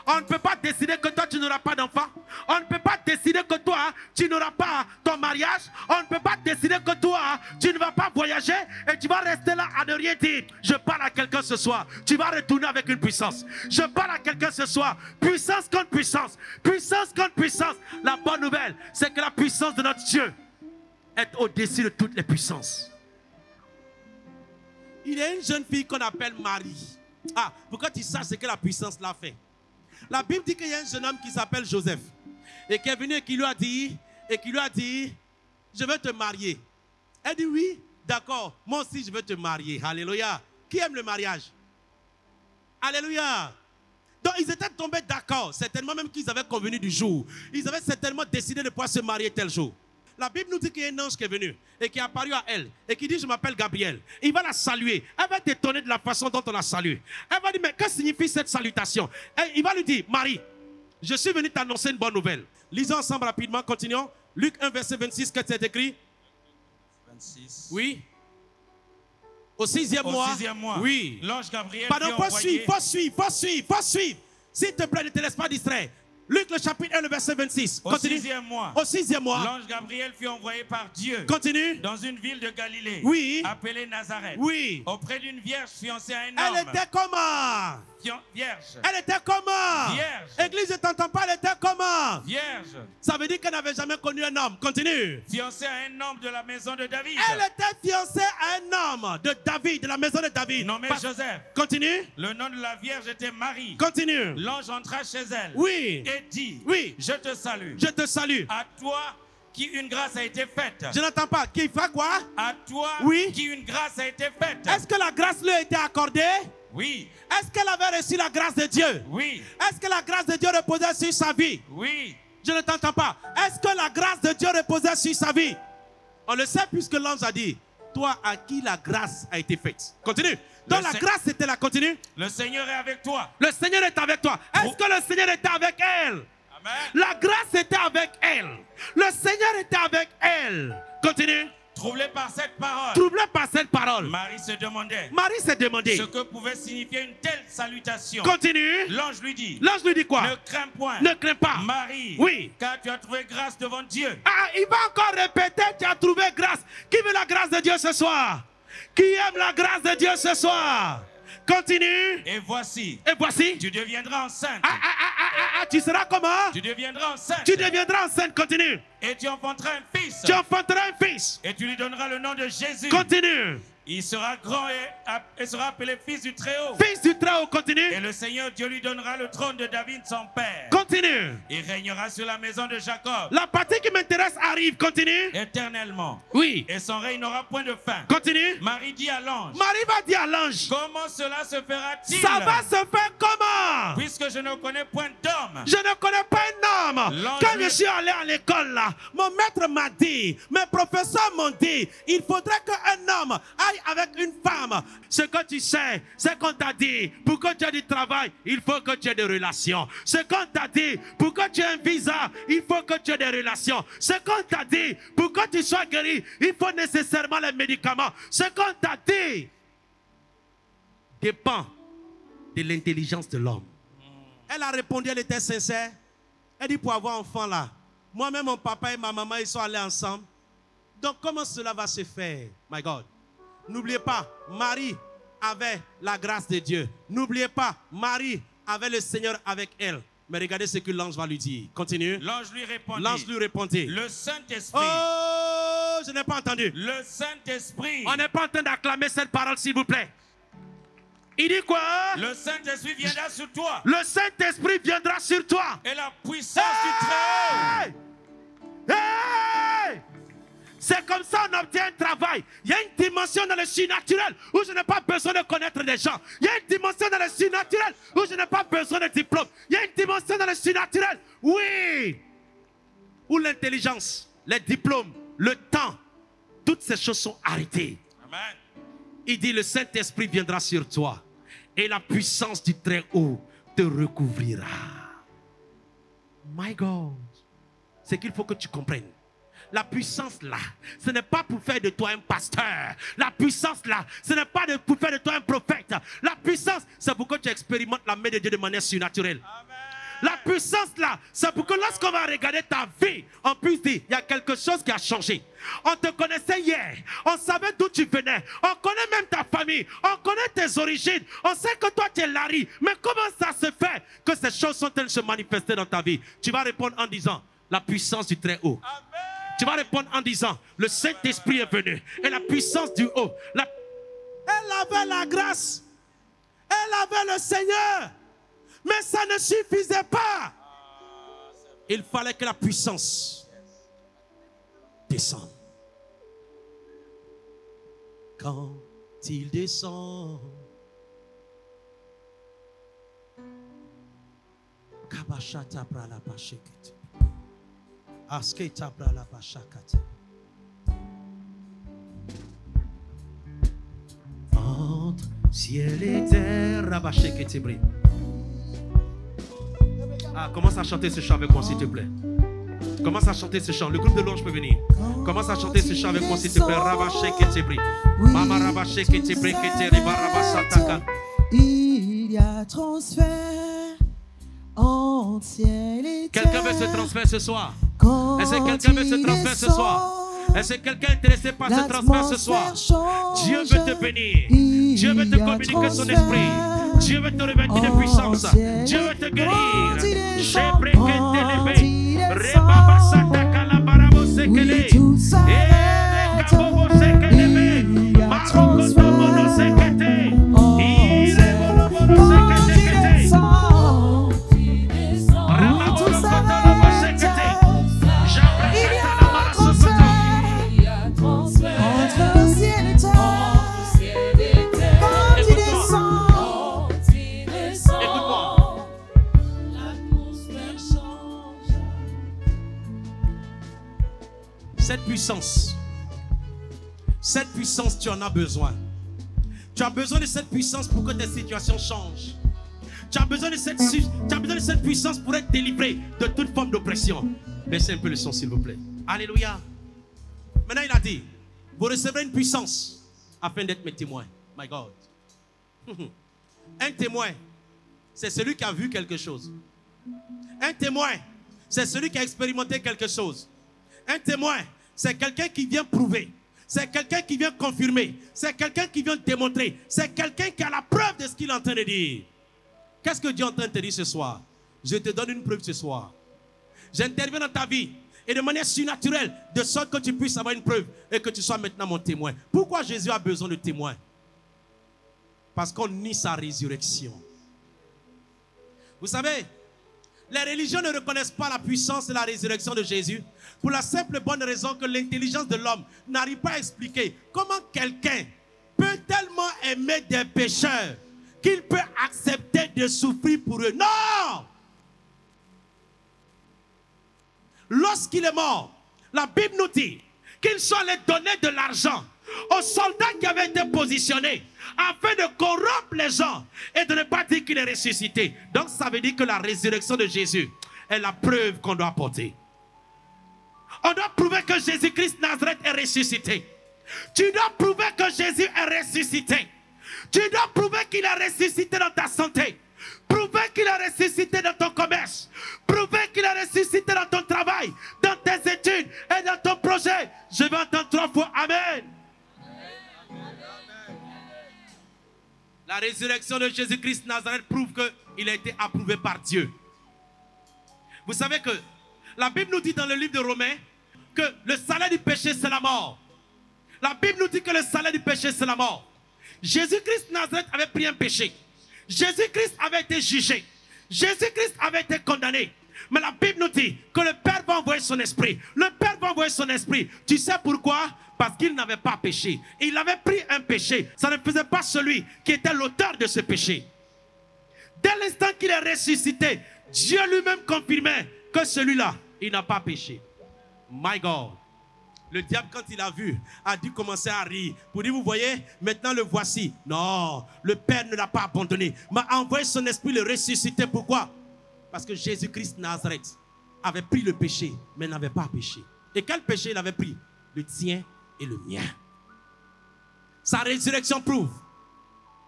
A: On ne peut pas décider que toi tu n'auras pas d'enfant. On ne peut pas décider que toi tu n'auras pas ton mariage. On ne peut pas décider que toi tu ne vas pas voyager et tu vas rester là à ne rien dire. Je parle à quelqu'un ce soir. Tu vas retourner avec une puissance. Je parle à quelqu'un ce soir. Puissance contre puissance. Puissance contre puissance. La bonne nouvelle, c'est que la puissance de notre Dieu est au-dessus de toutes les puissances. Il y a une jeune fille qu'on appelle Marie. Ah, pourquoi tu saches ce que la puissance l'a fait? La Bible dit qu'il y a un jeune homme qui s'appelle Joseph. Et qui est venu et qui lui a dit, je veux te marier. Elle dit oui, d'accord, moi aussi je veux te marier. Alléluia. Qui aime le mariage? Alléluia. Donc ils étaient tombés d'accord. Certainement même qu'ils avaient convenu du jour. Ils avaient certainement décidé de pouvoir se marier tel jour. La Bible nous dit qu'il y a un ange qui est venu et qui est apparu à elle et qui dit, je m'appelle Gabriel. Il va la saluer. Elle va être étonnée de la façon dont on la salue. Elle va dire, mais que signifie cette salutation? Et il va lui dire, Marie, je suis venu t'annoncer une bonne nouvelle. Lisons ensemble rapidement, continuons. Luc 1, verset 26, qu'est-ce que c'est écrit?
B: 26.
A: Oui. Au sixième mois. Oui.
B: L'ange Gabriel.
A: Pardon, faut suivre. S'il te plaît, ne te laisse pas distraire. Luc le chapitre 1, le verset 26. Continue.
B: Au sixième mois.
A: L'ange
B: Gabriel fut envoyé par Dieu.
A: Continue.
B: Dans une ville de Galilée.
A: Oui.
B: Appelée Nazareth.
A: Oui.
B: Auprès d'une vierge fiancée à un homme.
A: Elle était comment?
B: Vierge.
A: Elle était comment?
B: Vierge.
A: Église, je t'entends pas, elle était comment?
B: Vierge.
A: Ça veut dire qu'elle n'avait jamais connu un homme. Continue.
B: Fiancée à un homme de la maison de David.
A: Elle était fiancée à un homme de David, de la maison de David.
B: Nommé Joseph.
A: Continue.
B: Le nom de la vierge était Marie.
A: Continue.
B: L'ange entra chez elle.
A: Oui.
B: Et dit,
A: oui.
B: Je te salue.
A: Je te salue.
B: À toi qui une grâce a été faite.
A: Je n'entends pas. Qui fera quoi?
B: À toi
A: oui.
B: qui une grâce a été faite.
A: Est-ce que la grâce lui a été accordée?
B: Oui.
A: Est-ce qu'elle avait reçu la grâce de Dieu?
B: Oui.
A: Est-ce que la grâce de Dieu reposait sur sa vie?
B: Oui.
A: Je ne t'entends pas. Est-ce que la grâce de Dieu reposait sur sa vie? On le sait puisque l'ange a dit, toi à qui la grâce a été faite. Continue. Donc la grâce était là. Continue.
B: Le Seigneur est avec toi.
A: Le Seigneur est avec toi. Est-ce que le Seigneur était avec elle? La grâce était avec elle. Le Seigneur était avec elle. Continue.
B: Troublé par cette parole.
A: Troublé par cette parole.
B: Marie se demandait.
A: Marie s'est demandé.
B: Ce que pouvait signifier une telle salutation.
A: Continue.
B: L'ange lui dit.
A: L'ange lui dit quoi?
B: Ne crains point.
A: Ne crains pas.
B: Marie.
A: Oui.
B: Car tu as trouvé grâce devant Dieu.
A: Ah, il va encore répéter, tu as trouvé grâce. Qui veut la grâce de Dieu ce soir? Qui aime la grâce de Dieu ce soir? Continue.
B: Et voici.
A: Et voici.
B: Tu deviendras enceinte.
A: Tu seras comment?
B: Tu deviendras enceinte.
A: Tu deviendras enceinte. Continue.
B: Et tu enfanteras un fils.
A: Tu enfanteras un fils.
B: Et tu lui donneras le nom de Jésus.
A: Continue.
B: Il sera grand et sera appelé fils du Très-Haut.
A: Fils du Très-Haut, continue.
B: Et le Seigneur Dieu lui donnera le trône de David, son père.
A: Continue.
B: Il régnera sur la maison de Jacob.
A: La partie qui m'intéresse arrive, continue.
B: Éternellement.
A: Oui.
B: Et son règne n'aura point de fin.
A: Continue.
B: Marie dit à l'ange.
A: Marie va dire à l'ange.
B: Comment cela se fera-t-il?
A: Ça va se faire comment?
B: Puisque je ne connais point d'homme.
A: Je ne connais pas un homme. Quand je suis allé à l'école là, mon maître m'a dit, mes professeurs m'ont dit, il faudrait qu'un homme aille avec une femme. Ce que tu sais, c'est qu'on t'a dit, pour que tu aies du travail, il faut que tu aies des relations. Ce qu'on t'a dit, pour que tu aies un visa, il faut que tu aies des relations. Ce qu'on t'a dit, pour que tu sois guéri, il faut nécessairement les médicaments. Ce qu'on t'a dit dépend de l'intelligence de l'homme. Elle a répondu, elle était sincère. Elle dit, pour avoir un enfant là, moi-même, mon papa et ma maman, ils sont allés ensemble. Donc, comment cela va se faire? My God. N'oubliez pas, Marie avait la grâce de Dieu. N'oubliez pas, Marie avait le Seigneur avec elle. Mais regardez ce que l'ange va lui dire. Continue.
B: L'ange lui répondit.
A: L'ange lui répondit.
B: Le Saint-Esprit.
A: Oh, je n'ai pas entendu.
B: Le Saint-Esprit.
A: On n'est pas en train d'acclamer cette parole, s'il vous plaît. Il dit quoi?
B: Le Saint-Esprit viendra sur toi.
A: Le Saint-Esprit viendra sur toi.
B: Et la puissance du Très-Haut.
A: Hey! C'est comme ça qu'on obtient un travail. Il y a une dimension dans le surnaturel où je n'ai pas besoin de connaître des gens. Il y a une dimension dans le surnaturel où je n'ai pas besoin de diplôme. Il y a une dimension dans le surnaturel, oui, où l'intelligence, les diplômes, le temps, toutes ces choses sont arrêtées.
B: Amen.
A: Il dit, le Saint-Esprit viendra sur toi et la puissance du Très-Haut te recouvrira. My God, c'est qu'il faut que tu comprennes. La puissance là, ce n'est pas pour faire de toi un pasteur. La puissance là, ce n'est pas pour faire de toi un prophète. La puissance, c'est pour que tu expérimentes la main de Dieu de manière surnaturelle. Amen. La puissance là, c'est pour que lorsqu'on va regarder ta vie, on puisse dire, il y a quelque chose qui a changé. On te connaissait hier, on savait d'où tu venais, on connaît même ta famille, on connaît tes origines, on sait que toi tu es Larry. Mais comment ça se fait que ces choses sont en train de se manifester dans ta vie? Tu vas répondre en disant, la puissance du Très-Haut. Amen. Tu vas répondre en disant, le Saint-Esprit est venu. Et la puissance du haut. Elle avait la grâce. Elle avait le Seigneur. Mais ça ne suffisait pas. Il fallait que la puissance descende. Quand il descend, Kabashata prala pashekete. Asketa prala pashakate. Entre ciel et terre, rabashekete bri. Ah, commence à chanter ce chant avec moi, s'il te plaît. Commence à chanter ce chant. Le groupe de louange peut venir. Commence à chanter ce chant avec moi, s'il te plaît. Rabashekete bri. Mama rabashekete bri, kete riba rabasataka.
C: Il y a transfert entre ciel et terre.
A: Quelqu'un veut ce transfert ce soir? Est-ce que quelqu'un veut ce transfert ce soir? Est-ce que quelqu'un est intéressé par ce transfert ce soir? Dieu veut te bénir. Dieu veut te communiquer son esprit. Dieu veut te revêtir de puissance. Dieu veut te guérir. Cette puissance, tu en as besoin. Tu as besoin de cette puissance pour que tes situations changent. Tu as besoin de cette puissance pour être délivré de toute forme d'oppression. Baissez un peu le son, s'il vous plaît. Alléluia. Maintenant, il a dit, vous recevrez une puissance afin d'être mes témoins. My God. Un témoin, c'est celui qui a vu quelque chose. Un témoin, c'est celui qui a expérimenté quelque chose. Un témoin, c'est quelqu'un qui vient prouver. C'est quelqu'un qui vient confirmer. C'est quelqu'un qui vient démontrer. C'est quelqu'un qui a la preuve de ce qu'il est en train de dire. Qu'est-ce que Dieu est en train de te dire ce soir? Je te donne une preuve ce soir. J'interviens dans ta vie et de manière surnaturelle, de sorte que tu puisses avoir une preuve et que tu sois maintenant mon témoin. Pourquoi Jésus a besoin de témoins? Parce qu'on nie sa résurrection. Vous savez, les religions ne reconnaissent pas la puissance de la résurrection de Jésus pour la simple bonne raison que l'intelligence de l'homme n'arrive pas à expliquer comment quelqu'un peut tellement aimer des pécheurs qu'il peut accepter de souffrir pour eux. Non! Lorsqu'il est mort, la Bible nous dit qu'ils sont allés donner de l'argent aux soldats qui avaient été positionnés afin de corrompre les gens et de ne pas dire qu'il est ressuscité. Donc ça veut dire que la résurrection de Jésus est la preuve qu'on doit apporter. On doit prouver que Jésus-Christ Nazareth est ressuscité. Tu dois prouver que Jésus est ressuscité. Tu dois prouver qu'il est ressuscité dans ta santé. Prouver qu'il est ressuscité dans ton commerce. Prouver qu'il est ressuscité dans ton travail, dans tes études et dans ton projet. Je vais entendre 3 fois Amen. La résurrection de Jésus-Christ Nazareth prouve qu'il a été approuvé par Dieu. Vous savez que la Bible nous dit dans le livre de Romains que le salaire du péché c'est la mort. La Bible nous dit que le salaire du péché c'est la mort. Jésus-Christ Nazareth avait pris un péché. Jésus-Christ avait été jugé. Jésus-Christ avait été condamné. Mais la Bible nous dit que le Père va envoyer son esprit. Le Père va envoyer son esprit. Tu sais pourquoi? Parce qu'il n'avait pas péché. Il avait pris un péché. Ça ne faisait pas celui qui était l'auteur de ce péché. Dès l'instant qu'il est ressuscité, Dieu lui-même confirmait que celui-là, il n'a pas péché. My God. Le diable, quand il a vu, a dû commencer à rire. Pour dire, vous voyez, maintenant le voici. Non, le Père ne l'a pas abandonné. Mais a envoyé son esprit le ressusciter. Pourquoi? Parce que Jésus-Christ Nazareth avait pris le péché, mais n'avait pas péché. Et quel péché il avait pris? Le tien et le mien. Sa résurrection prouve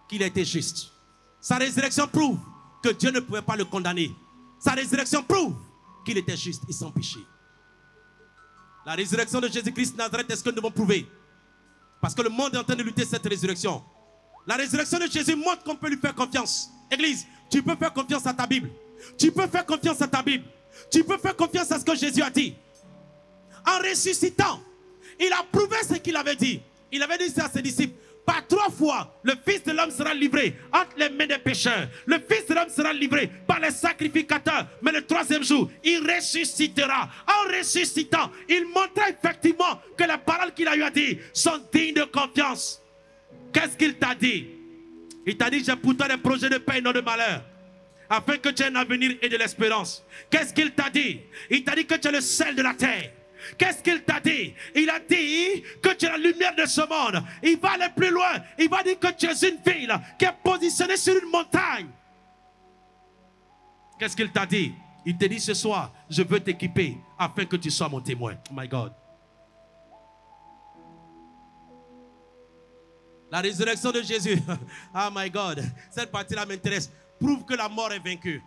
A: qu'il a été juste. Sa résurrection prouve que Dieu ne pouvait pas le condamner. Sa résurrection prouve qu'il était juste et sans péché. La résurrection de Jésus-Christ Nazareth, est-ce que nous devons prouver? Parce que le monde est en train de lutter cette résurrection. La résurrection de Jésus montre qu'on peut lui faire confiance. Église, tu peux faire confiance à ta Bible. Tu peux faire confiance à ta Bible. Tu peux faire confiance à ce que Jésus a dit. En ressuscitant, il a prouvé ce qu'il avait dit. Il avait dit ça à ses disciples. Par 3 fois, le Fils de l'homme sera livré entre les mains des pécheurs. Le Fils de l'homme sera livré par les sacrificateurs. Mais le 3e jour, il ressuscitera. En ressuscitant, il montra effectivement que les paroles qu'il a eu à dire sont dignes de confiance. Qu'est-ce qu'il t'a dit? Il t'a dit, j'ai pour toi des projets de paix et non de malheur, afin que tu aies un avenir et de l'espérance. Qu'est-ce qu'il t'a dit? Il t'a dit que tu es le sel de la terre. Qu'est-ce qu'il t'a dit? Il a dit que tu es la lumière de ce monde. Il va aller plus loin. Il va dire que tu es une ville qui est positionnée sur une montagne. Qu'est-ce qu'il t'a dit? Il te dit ce soir, je veux t'équiper afin que tu sois mon témoin. My God. La résurrection de Jésus. Oh my God. Cette partie-là m'intéresse. Prouve que la mort est vaincue.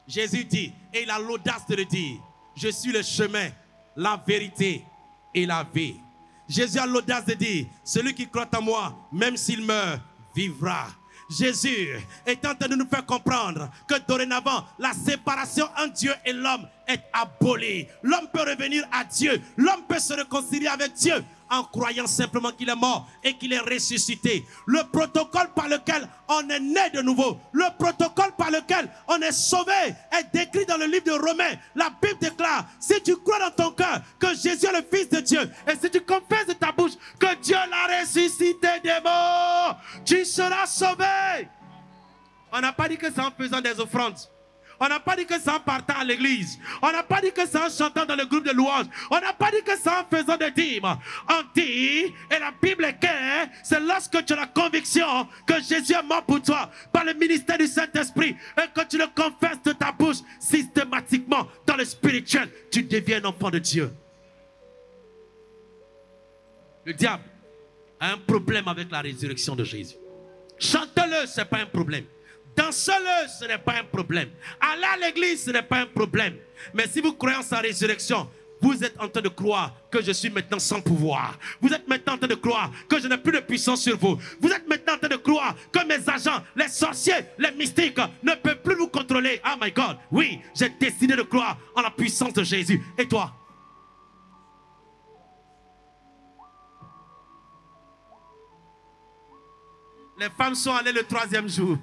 A: Jésus dit, et il a l'audace de le dire, je suis le chemin, la vérité et la vie. Jésus a l'audace de dire, celui qui croit en moi, même s'il meurt, vivra. Jésus est en train de nous faire comprendre que dorénavant, la séparation entre Dieu et l'homme est abolie. L'homme peut revenir à Dieu. L'homme peut se réconcilier avec Dieu en croyant simplement qu'il est mort et qu'il est ressuscité. Le protocole par lequel on est né de nouveau, le protocole par lequel on est sauvé est décrit dans le livre de Romains. La Bible déclare, si tu crois dans ton cœur que Jésus est le Fils de Dieu et si tu confesses de ta bouche que Dieu l'a ressuscité des morts, tu seras sauvé. On n'a pas dit que c'est en faisant des offrandes. On n'a pas dit que c'est en partant à l'église. On n'a pas dit que c'est en chantant dans le groupe de louanges. On n'a pas dit que c'est en faisant des dîmes. On dit, et la Bible est claire, c'est lorsque tu as la conviction que Jésus est mort pour toi par le ministère du Saint-Esprit et que tu le confesses de ta bouche systématiquement dans le spirituel, tu deviens un enfant de Dieu. Le diable a un problème avec la résurrection de Jésus. Chantez-le, ce n'est pas un problème. Dansez-le, ce n'est pas un problème. Allez à l'église, ce n'est pas un problème. Mais si vous croyez en sa résurrection, vous êtes en train de croire que je suis maintenant sans pouvoir. Vous êtes maintenant en train de croire que je n'ai plus de puissance sur vous. Vous êtes maintenant en train de croire que mes agents, les sorciers, les mystiques ne peuvent plus vous contrôler. Oh my God, oui, j'ai décidé de croire en la puissance de Jésus. Et toi? Les femmes sont allées le 3e jour.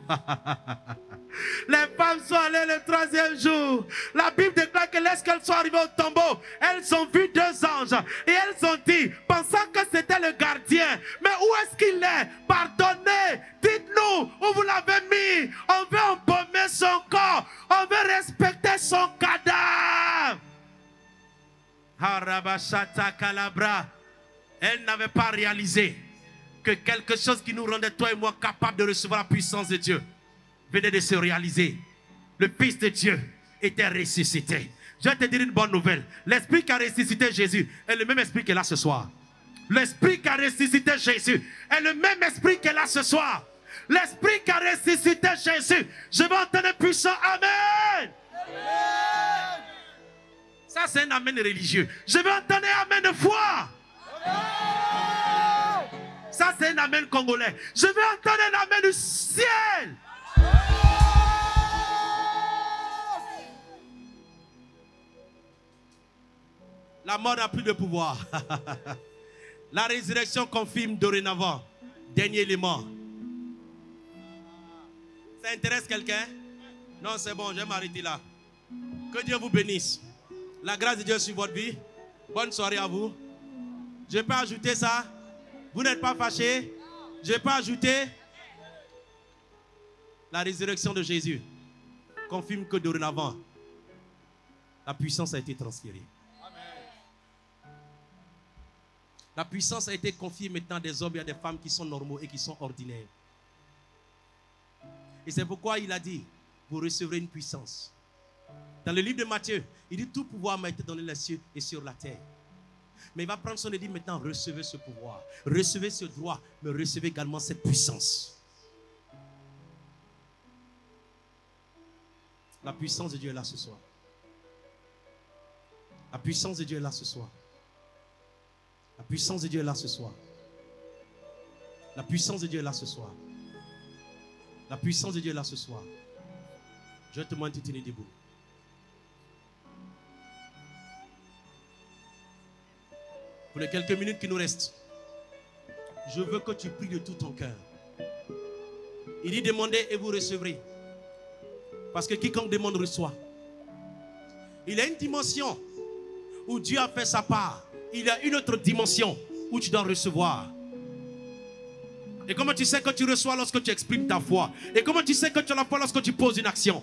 A: Les femmes sont allées le 3e jour. La Bible déclare que lorsqu'elles sont arrivées au tombeau, elles ont vu 2 anges. Et elles ont dit, pensant que c'était le gardien, mais où est-ce qu'il est? Pardonnez, dites-nous où vous l'avez mis. On veut embaumer son corps. On veut respecter son cadavre. Harabashata Kalabra. Elle n'avait pas réalisé que quelque chose qui nous rendait toi et moi capables de recevoir la puissance de Dieu venait de se réaliser. Le Fils de Dieu était ressuscité. Je vais te dire une bonne nouvelle. L'Esprit qui a ressuscité Jésus est le même Esprit qui est là ce soir. L'Esprit qui a ressuscité Jésus est le même Esprit qui est là ce soir. L'Esprit qui a ressuscité Jésus, je vais entendre un puissant Amen. Amen. Ça c'est un Amen religieux. Je vais entendre un Amen de foi. Amen. Ça, c'est un amen congolais. Je vais entendre un amen du ciel. La mort n'a plus de pouvoir. La résurrection confirme dorénavant. Dernier élément. Ça intéresse quelqu'un? Non, c'est bon, je vais m'arrêter là. Que Dieu vous bénisse. La grâce de Dieu sur votre vie. Bonne soirée à vous. Je peux ajouter ça? Vous n'êtes pas fâchés? Je n'ai pas ajouté. La résurrection de Jésus confirme que dorénavant, la puissance a été transférée. Amen. La puissance a été confiée maintenant à des hommes et à des femmes qui sont normaux et qui sont ordinaires. Et c'est pourquoi il a dit, vous recevrez une puissance. Dans le livre de Matthieu, il dit, tout pouvoir m'a été donné dans les cieux et sur la terre. Mais il va prendre son et dire maintenant, recevez ce pouvoir, recevez ce droit, mais recevez également cette puissance. La puissance de Dieu est là ce soir. La puissance de Dieu est là ce soir. La puissance de Dieu est là ce soir. La puissance de Dieu est là ce soir. La puissance de Dieu est là ce soir. Je te demande de te tenir debout. Pour les quelques minutes qui nous restent, je veux que tu pries de tout ton cœur. Il dit demandez et vous recevrez. Parce que quiconque demande reçoit. Il y a une dimension où Dieu a fait sa part. Il y a une autre dimension où tu dois recevoir. Et comment tu sais que tu reçois lorsque tu exprimes ta foi? Et comment tu sais que tu as la foi lorsque tu poses une action?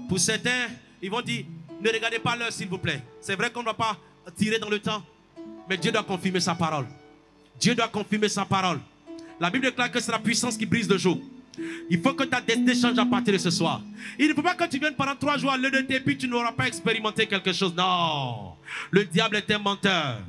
A: Pour certains, ils vont dire, ne regardez pas l'heure s'il vous plaît. C'est vrai qu'on ne doit pas tirer dans le temps, mais Dieu doit confirmer sa parole. Dieu doit confirmer sa parole. La Bible déclare que c'est la puissance qui brise le joug. Il faut que ta destinée change à partir de ce soir. Il ne faut pas que tu viennes pendant 3 jours à l'EDT et puis tu n'auras pas expérimenté quelque chose. Non. Le diable est un menteur.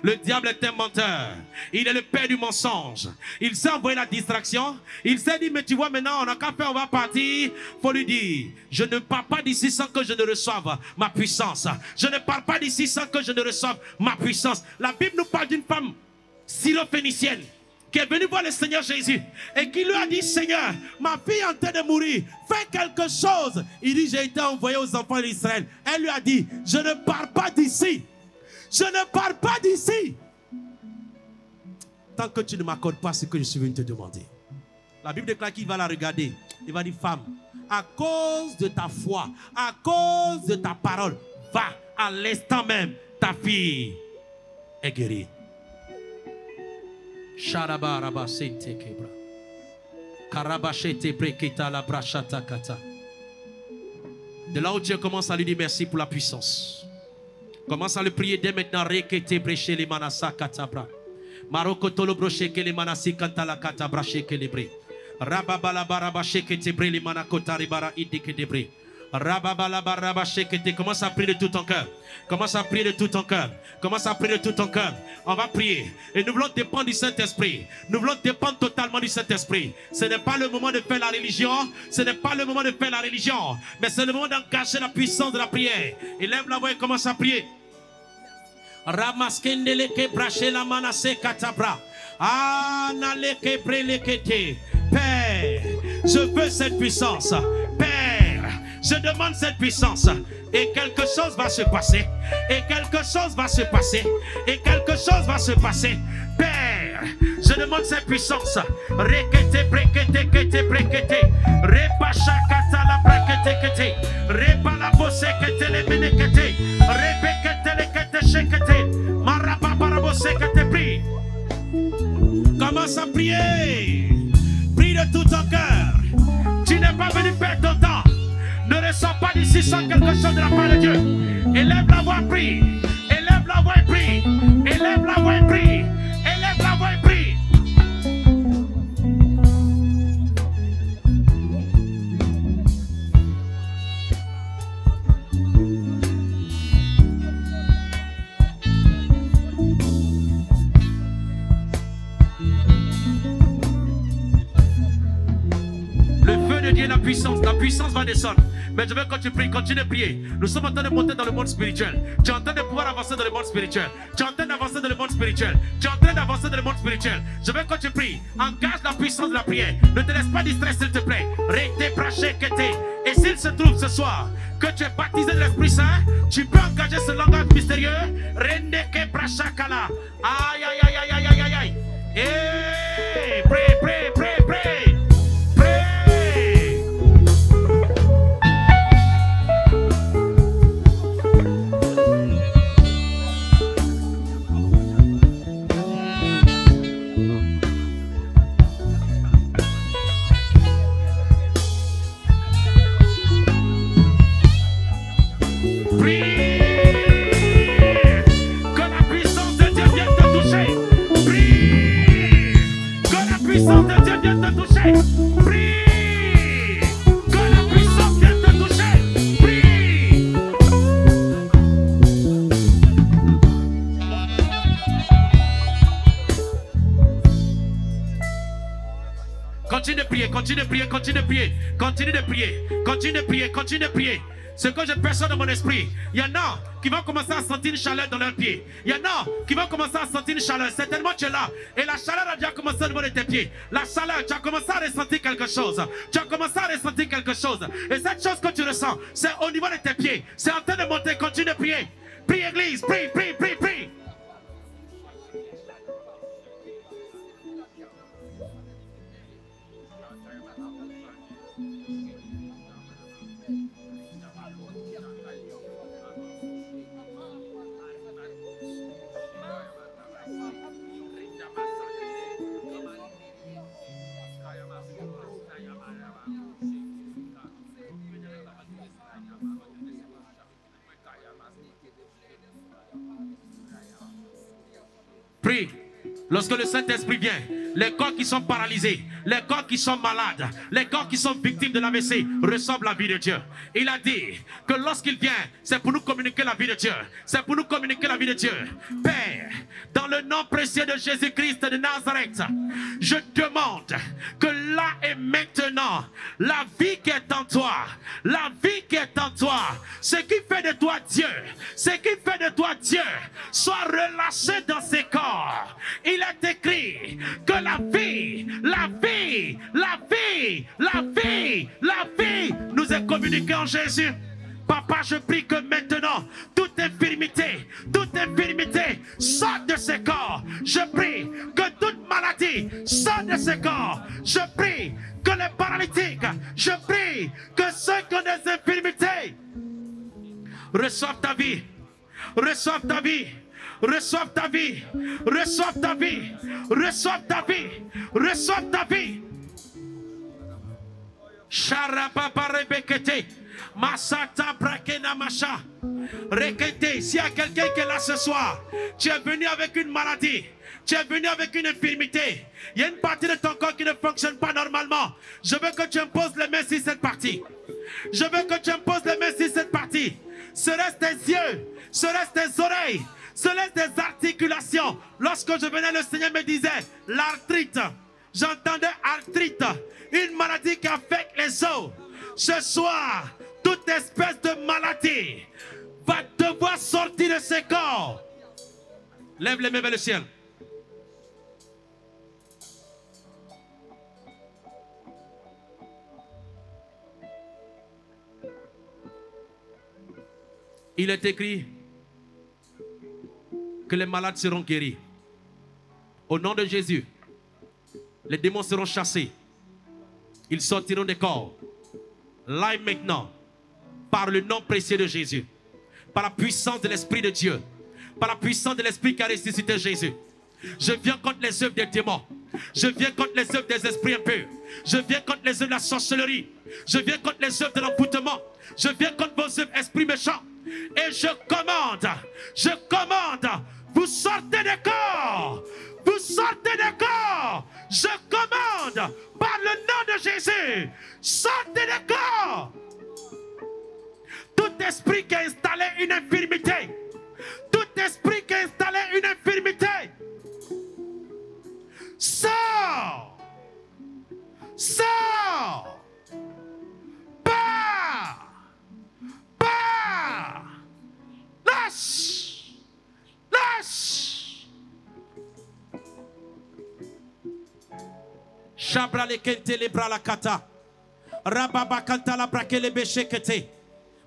A: Le diable est un menteur. Il est le père du mensonge. Il s'est envoyé la distraction. Il s'est dit, mais tu vois maintenant, on n'a qu'à faire, on va partir. Il faut lui dire, je ne pars pas d'ici sans que je ne reçoive ma puissance. Je ne pars pas d'ici sans que je ne reçoive ma puissance. La Bible nous parle d'une femme syrophénicienne qui est venue voir le Seigneur Jésus et qui lui a dit, Seigneur, ma fille est en train de mourir, fais quelque chose. Il dit, j'ai été envoyé aux enfants d'Israël. Elle lui a dit, je ne pars pas d'ici. Je ne pars pas d'ici tant que tu ne m'accordes pas ce que je suis venu te demander. La Bible déclare qu'il va la regarder. Il va dire, femme, à cause de ta foi, à cause de ta parole, va à l'instant même, ta fille est guérie. De là où Dieu commence à lui dire merci pour la puissance. Commence à le prier dès maintenant. Rekete breche les manasa katabra. Maroko tolo broche ke les manasi kantala katabra sheke lebre. Rababala baraba sheke te bre les manakota ribara idike debre. Rababala baraba sheke te. Commence à prier de tout ton cœur. Commence à prier de tout ton cœur. Commence à prier de tout ton cœur. On va prier. Et nous voulons dépendre du Saint-Esprit. Nous voulons dépendre totalement du Saint-Esprit. Ce n'est pas le moment de faire la religion. Ce n'est pas le moment de faire la religion. Mais c'est le moment d'engager la puissance de la prière. Élève la voix et commence à prier. Ramaskendele ke brache la manase katabra. Anale ke brelekete. Père, je veux cette puissance. Père, je demande cette puissance. Et quelque chose va se passer. Et quelque chose va se passer. Et quelque chose va se passer. Père, je demande cette puissance. Rekete brekete kete brekete. Repacha kata la brekete kete. Repala bose kete le menekete. Repekete le kete shekete. Maraba barabose kete prie. Commence à prier. Prie de tout ton cœur. Tu n'es pas venu perdre ton temps. Ne ressens pas d'ici sans quelque chose de la part de Dieu. Élève la voix et prie. Élève la voix et prie. Élève la voix et prie. Élève la voix et prie. Le feu de Dieu, la puissance va descendre. Mais je veux que tu pries, continue de prier. Nous sommes en train de monter dans le monde spirituel. Tu es en train de pouvoir avancer dans le monde spirituel. Tu es en train d'avancer dans le monde spirituel. Tu es en train d'avancer dans le monde spirituel. Je veux que tu pries. Engage la puissance de la prière. Ne te laisse pas distraire, s'il te plaît. Rete braché kete. Et s'il se trouve ce soir que tu es baptisé de l'Esprit Saint, tu peux engager ce langage mystérieux. Rende ke brachakala. Aïe, aïe, aïe, aïe, aïe, aïe, aïe. Et prie, prie, prie, prie. Continue de prier, continue de prier, continue de prier, continue de prier, continue de prier, continue de prier. Ce que je perçois dans mon esprit, il y en a qui vont commencer à sentir une chaleur dans leurs pieds. Il y en a qui vont commencer à sentir une chaleur. Certainement tu es là. Et la chaleur a déjà commencé au niveau de tes pieds. La chaleur, tu as commencé à ressentir quelque chose. Tu as commencé à ressentir quelque chose. Et cette chose que tu ressens, c'est au niveau de tes pieds. C'est en train de monter. Continue de prier. Prie église, prie, prie, prie, prie. Prie. Lorsque le Saint-Esprit vient, les corps qui sont paralysés, les corps qui sont malades, les corps qui sont victimes de l'AVC reçoivent la vie de Dieu. Il a dit que lorsqu'il vient, c'est pour nous communiquer la vie de Dieu. C'est pour nous communiquer la vie de Dieu. Père, dans le nom précieux de Jésus-Christ de Nazareth, je demande que là et maintenant, la vie qui est en toi, la vie qui est en toi, ce qui fait de toi Dieu, ce qui fait de toi Dieu, soit relâché dans ces corps. Il est écrit que la vie, la vie, la vie, la vie, la vie nous est communiquée en Jésus. Papa, je prie que maintenant, toute infirmité sorte de ces corps. Je prie que toute maladie sorte de ces corps. Je prie que les paralytiques, je prie que ceux qui ont des infirmités reçoivent ta vie, reçoivent ta vie, Reçoive ta vie. Reçoive ta vie. Reçoive ta vie. Reçoive ta vie. Sharababarebekete. Masata brakena masha. Rekete. S'il y a quelqu'un qui est là ce soir, tu es venu avec une maladie. Tu es venu avec une infirmité. Il y a une partie de ton corps qui ne fonctionne pas normalement. Je veux que tu imposes les mains sur cette partie. Je veux que tu imposes les mains sur cette partie. Serait-ce tes yeux, serait-ce tes oreilles, serait-ce tes articulations. Lorsque je venais, le Seigneur me disait l'arthrite. J'entendais arthrite, une maladie qui affecte les os. Ce soir, toute espèce de maladie va devoir sortir de ce corps. Lève les mains vers le ciel. Il est écrit que les malades seront guéris. Au nom de Jésus, les démons seront chassés. Ils sortiront des corps. Là et maintenant, par le nom précieux de Jésus, par la puissance de l'Esprit de Dieu, par la puissance de l'Esprit qui a ressuscité Jésus, je viens contre les œuvres des démons. Je viens contre les œuvres des esprits impurs. Je viens contre les œuvres de la sorcellerie. Je viens contre les œuvres de l'emboutement. Je viens contre vos œuvres, esprits méchants. Et je commande, vous sortez des corps, vous sortez des corps. Je commande, par le nom de Jésus, sortez des corps. Tout esprit qui a installé une infirmité, tout esprit qui a installé une infirmité, sors, sors, pars. Lâche! Lâche! Chabra le kente le bra la kata. Rababa kanta la brakele be shekete.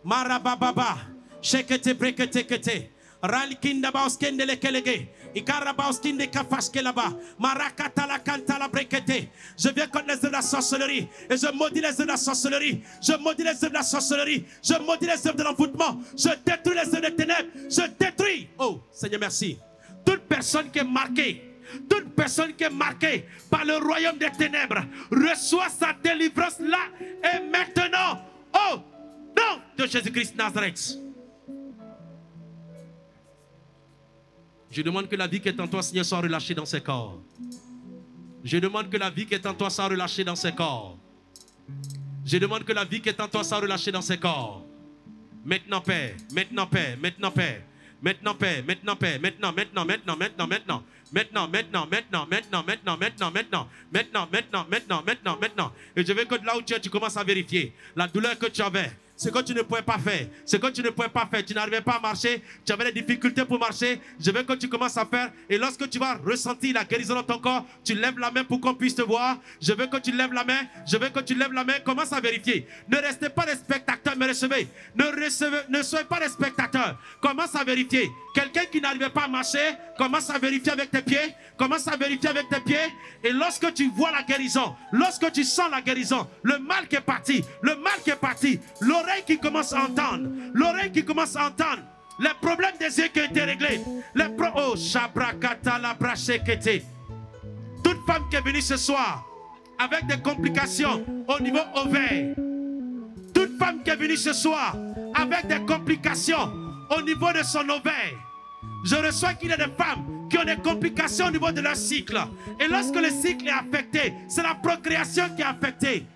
A: Marababa shekete brekete kete. Ralkinda bauskende le kelege. Ikarabaustinde kafashke là-bas. Marakata la kanta la brekete. Je viens contre les œuvres de la sorcellerie. Et je maudis les œuvres de la sorcellerie. Je maudis les œuvres de la sorcellerie. Je maudis les œuvres de l'envoûtement. Je détruis les œuvres des ténèbres. Je détruis. Oh, Seigneur, merci. Toute personne qui est marquée. Toute personne qui est marquée par le royaume des ténèbres reçoit sa délivrance là et maintenant. Oh, nom de Jésus-Christ Nazareth. Je demande que la vie qui est en toi, Seigneur, soit relâchée dans ses corps. Je demande que la vie qui est en toi soit relâchée dans ses corps. Je demande que la vie qui est en toi soit relâchée dans ses corps. Maintenant, Père. Maintenant, Père. Maintenant, Père. Maintenant, Père. Maintenant, Père. Maintenant, maintenant, maintenant, maintenant, maintenant. Maintenant, maintenant, maintenant, maintenant, maintenant, maintenant, maintenant, maintenant, maintenant, maintenant, maintenant, maintenant. Et je veux que de là où tu es, tu commences à vérifier la douleur que tu avais. Ce que tu ne pouvais pas faire, ce que tu ne pouvais pas faire, tu n'arrivais pas à marcher, tu avais des difficultés pour marcher, je veux que tu commences à faire, et lorsque tu vas ressentir la guérison dans ton corps, tu lèves la main pour qu'on puisse te voir, je veux que tu lèves la main, je veux que tu lèves la main, commence à vérifier, ne restez pas des spectateurs, mais recevez, ne soyez pas des spectateurs, commence à vérifier, quelqu'un qui n'arrivait pas à marcher, commence à vérifier avec tes pieds, commence à vérifier avec tes pieds, et lorsque tu vois la guérison, lorsque tu sens la guérison, le mal qui est parti, l'oreille qui commence à entendre, l'oreille qui commence à entendre, les problèmes des yeux qui ont été réglés, oh, Shabrakata la brachekete. Toute femme qui est venue ce soir avec des complications au niveau ovaire, toute femme qui est venue ce soir avec des complications au niveau de son ovaire, je reçois qu'il y a des femmes qui ont des complications au niveau de leur cycle. Et lorsque le cycle est affecté, c'est la procréation qui est affectée.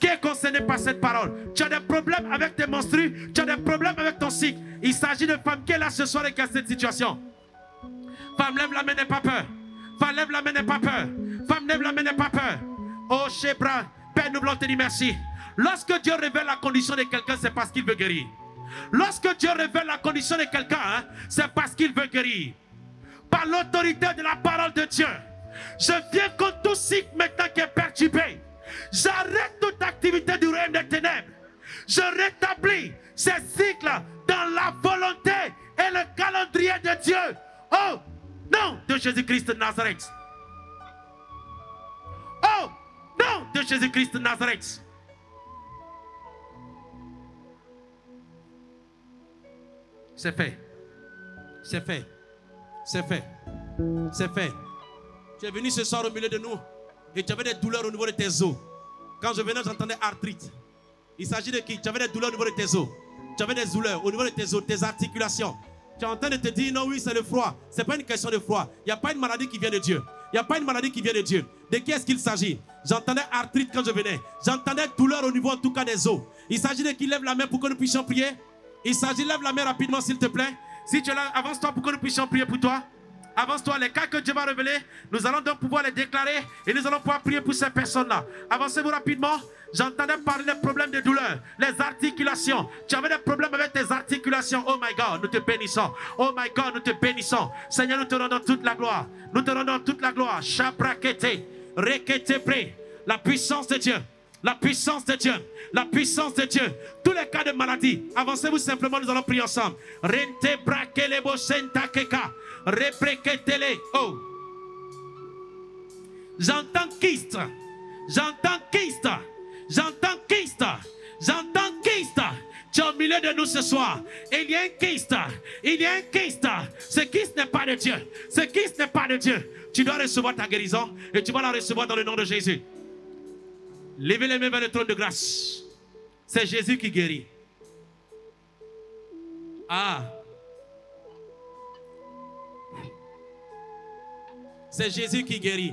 A: Qui est concerné par cette parole? Tu as des problèmes avec tes menstrues, tu as des problèmes avec ton cycle. Il s'agit de femmes qui est là ce soir et qui a cette situation. Femme, lève la main, n'aie pas peur. Femme, lève la main, n'aie pas peur. Femme, lève la main, n'aie pas peur. Oh, Shebra, Père, nous voulons te dire merci. Lorsque Dieu révèle la condition de quelqu'un, c'est parce qu'il veut guérir. Lorsque Dieu révèle la condition de quelqu'un, c'est parce qu'il veut guérir. Par l'autorité de la parole de Dieu, je viens contre tout cycle maintenant qui est perturbé. J'arrête toute activité du royaume des ténèbres. Je rétablis ces cycles dans la volonté et le calendrier de Dieu. Oh, nom de Jésus-Christ de Nazareth. Oh, nom de Jésus-Christ de Nazareth. C'est fait. C'est fait. C'est fait. C'est fait. Tu es venu ce soir au milieu de nous et tu avais des douleurs au niveau de tes os. Quand je venais, j'entendais arthrite. Il s'agit de qui? Tu avais des douleurs au niveau de tes os. Tu avais des douleurs au niveau de tes os, tes articulations. Tu es en train de te dire, non, oui, c'est le froid. Ce n'est pas une question de froid. Il n'y a pas une maladie qui vient de Dieu. Il n'y a pas une maladie qui vient de Dieu. De qui est-ce qu'il s'agit? J'entendais arthrite quand je venais. J'entendais douleur au niveau en tout cas des os. Il s'agit de qui? Lève la main pour que nous puissions prier. Il s'agit, lève la main rapidement s'il te plaît. Si tu es là, avance-toi pour que nous puissions prier pour toi. Avance-toi, les cas que Dieu va révéler, nous allons donc pouvoir les déclarer et nous allons pouvoir prier pour ces personnes-là. Avancez-vous rapidement. J'entendais parler des problèmes de douleur, les articulations. Tu avais des problèmes avec tes articulations. Oh my God, nous te bénissons. Oh my God, nous te bénissons. Seigneur, nous te rendons toute la gloire. Nous te rendons toute la gloire. Chabrakete, rekete pré. La puissance de Dieu. La puissance de Dieu. La puissance de Dieu. Tous les cas de maladie. Avancez-vous simplement, nous allons prier ensemble. Rente brakelebo senta keka. Repreketele. Oh. J'entends kyste. J'entends kyste. J'entends kyste. J'entends kyste. Tu es au milieu de nous ce soir. Il y a un kyste. Il y a un kyste. Ce kyste n'est pas de Dieu. Ce kyste n'est pas de Dieu. Tu dois recevoir ta guérison et tu vas la recevoir dans le nom de Jésus. Levez les mains vers le trône de grâce. C'est Jésus qui guérit. Ah. C'est Jésus qui guérit.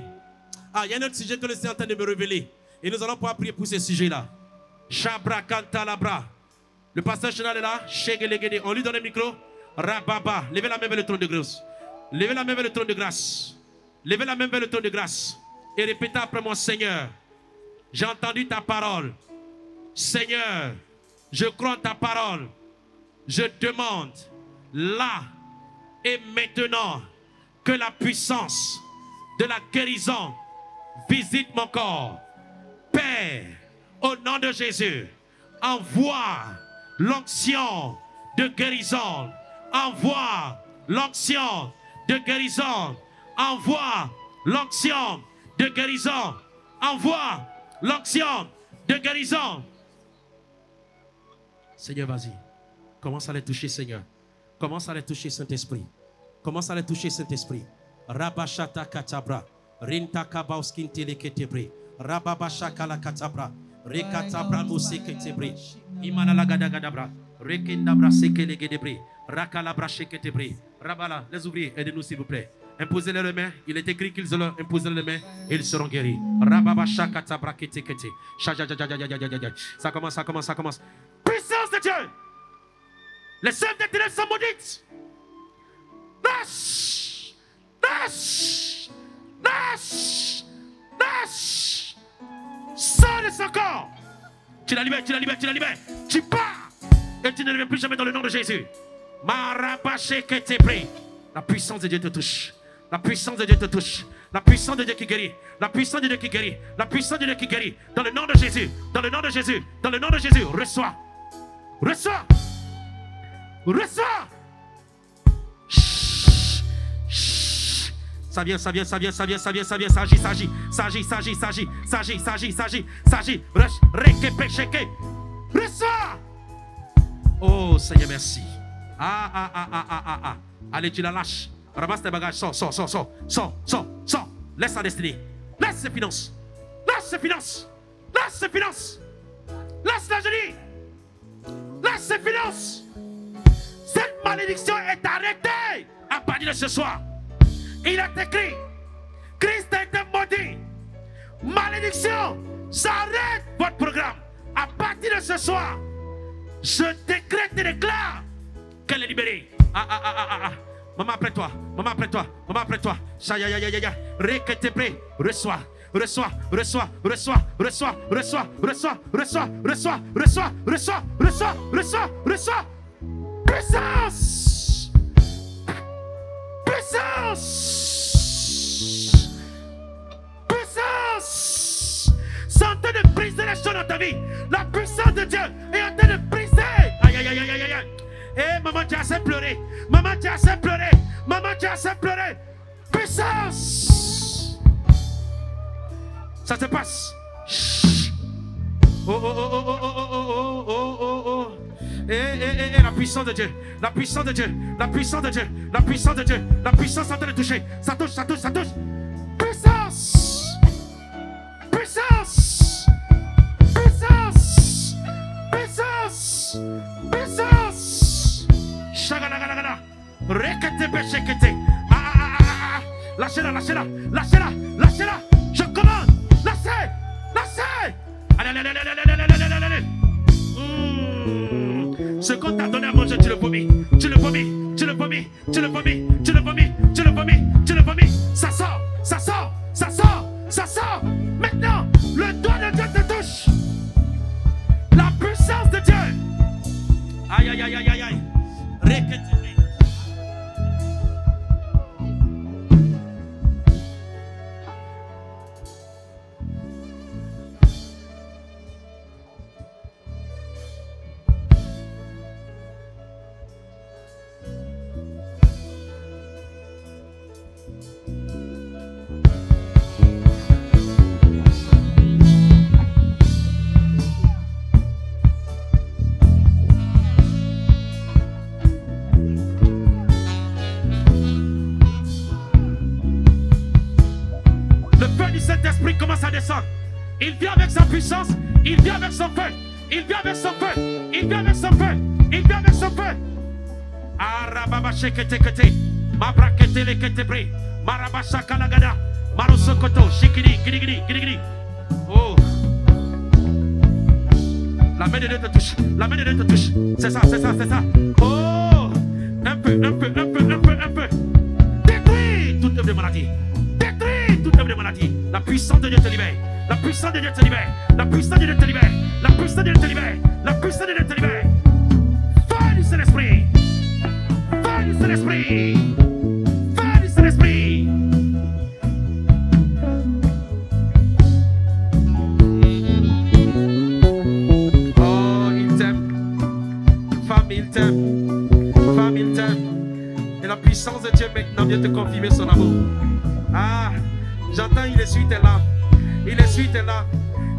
A: Ah, il y a un autre sujet que le Seigneur est en train de me révéler. Et nous allons pouvoir prier pour ce sujet-là. Chabra kanta labra. Le pasteur Chenal est là. On lui donne le micro. Rababa. Levez la main vers le trône de grâce. Levez la main vers le trône de grâce. Levez la main vers le trône de grâce. Et répétez après moi, Seigneur, j'ai entendu ta parole. Seigneur, je crois en ta parole. Je demande là et maintenant que la puissance de la guérison visite mon corps. Père, au nom de Jésus, envoie l'onction de guérison. Envoie l'onction de guérison. Envoie l'onction de guérison. Envoie l'onction de guérison. Seigneur, vas-y. Commence à les toucher, Seigneur. Commence à les toucher, Saint-Esprit. Commence à les toucher, Saint-Esprit. Rabashata katabra. Rinta kabauskin teleketebre. Rababashaka la katabra. Rekatabra museketebre. Imana la gadagadabra. Rekindabra sekelegedebre. Rakalabra sheketebre. Rabala, les ouvriers, aidez-nous s'il vous plaît. Imposez-les les mains. Il est écrit qu'ils ont imposé les mains et ils seront guéris. Rababashaka tabra ketekete. Ça commence, ça commence, ça commence. Puissance de Dieu. Les sœurs des ténèbres sont maudites. Lâche! Lâche! Lâche! Lâche! Sors de son corps! Tu la libères, tu la libères, tu la libères! Tu pars! Et tu ne reviens plus jamais dans le nom de Jésus. La puissance de Dieu te touche. La puissance de Dieu te touche. La puissance de Dieu qui guérit. La puissance de Dieu qui guérit. La puissance de Dieu qui guérit. Dans le nom de Jésus. Dans le nom de Jésus. Dans le nom de Jésus. Reçois. Reçois. Reçois. Ça vient, ça vient, ça vient, ça vient, ça vient, ça vient, ça agit, ça agit, ça agit, ça agit, ça agit, ça agit, ça agit, ça agit, ça agit. Reçois. Oh Seigneur, merci. Allez, tu la lâches. Ramasse tes bagages, sors, sors, sors, sors, sors, sors, sors. Laisse sa destinée. Laisse ses finances. Laisse ses finances. Laisse ses finances. Laisse la jolie. Laisse ses finances. Cette malédiction est arrêtée à partir de ce soir. Il est écrit, Christ a été maudit. Malédiction, j'arrête votre programme. À partir de ce soir, je décrète et déclare qu'elle est libérée. Maman après toi, maman après toi, maman après toi. Reçois, reçois, reçois, reçois, reçois, reçois, reçois, reçois, reçois, reçois, reçois, reçois, reçois, reçois. Puissance! Puissance! Puissance! C'est en train de briser les choses dans ta vie. La puissance de Dieu est en train de briser. Aïe, aïe, aïe, aïe, aïe, aïe. Eh, maman, tu as assez pleuré. Maman, tu as assez pleuré. Maman, tu as assez pleuré. Puissance! Ça se passe. Oh, oh, oh, oh, oh, oh, oh, oh, oh, oh. la puissance de Dieu, la puissance de Dieu, la puissance de Dieu, la puissance de Dieu, la puissance en train de toucher. Ça touche, ça touche, ça touche. Puissance! Puissance! Puissance! Puissance! Puissance! Shagalagala. Rekete beshekete. Lâchez-la, lâchez-la, lâchez-la, lâchez-la. Je commande. Lâchez, lâchez. Allez, allez, allez, allez, allez, allez, allez. Ce qu'on t'a donné à manger, tu le vomis, tu le vomis, tu le vomis, tu le vomis, tu le vomis, tu le vomis, tu le vomis. Ça sort, ça sort, ça sort, ça sort. Maintenant, le doigt de Dieu te touche. La puissance de Dieu. Aïe, aïe, aïe, aïe, aïe, aïe. Commence à descendre. Il vient avec sa puissance, il vient avec son feu, il vient avec son feu, il vient avec son feu, il vient avec son feu. Arababa shekete kete, mabrakete lekete bre, marabasha kalagada, marosokoto, shikidi, gidi gidi, gidi gidi. Oh, la main de Dieu te touche, la main de Dieu te touche. C'est ça, c'est ça, c'est ça. Oh, un peu, un peu, un peu, un peu, un peu. Détruis toute œuvre de maladie. Toute œuvre de maladie. La puissance de Dieu te libère. La puissance de Dieu te libère. La puissance de Dieu te libère. La puissance de Dieu te libère. La puissance de Dieu te libère. Feu du Saint-Esprit. Feu du Saint-Esprit. Feu du Saint-Esprit. Oh, il t'aime. Femme, il t'aime. Femme, il t'aime. Et la puissance de Dieu maintenant vient te confirmer son amour. Ah, j'entends, il essuie tes larmes. Il essuie tes larmes.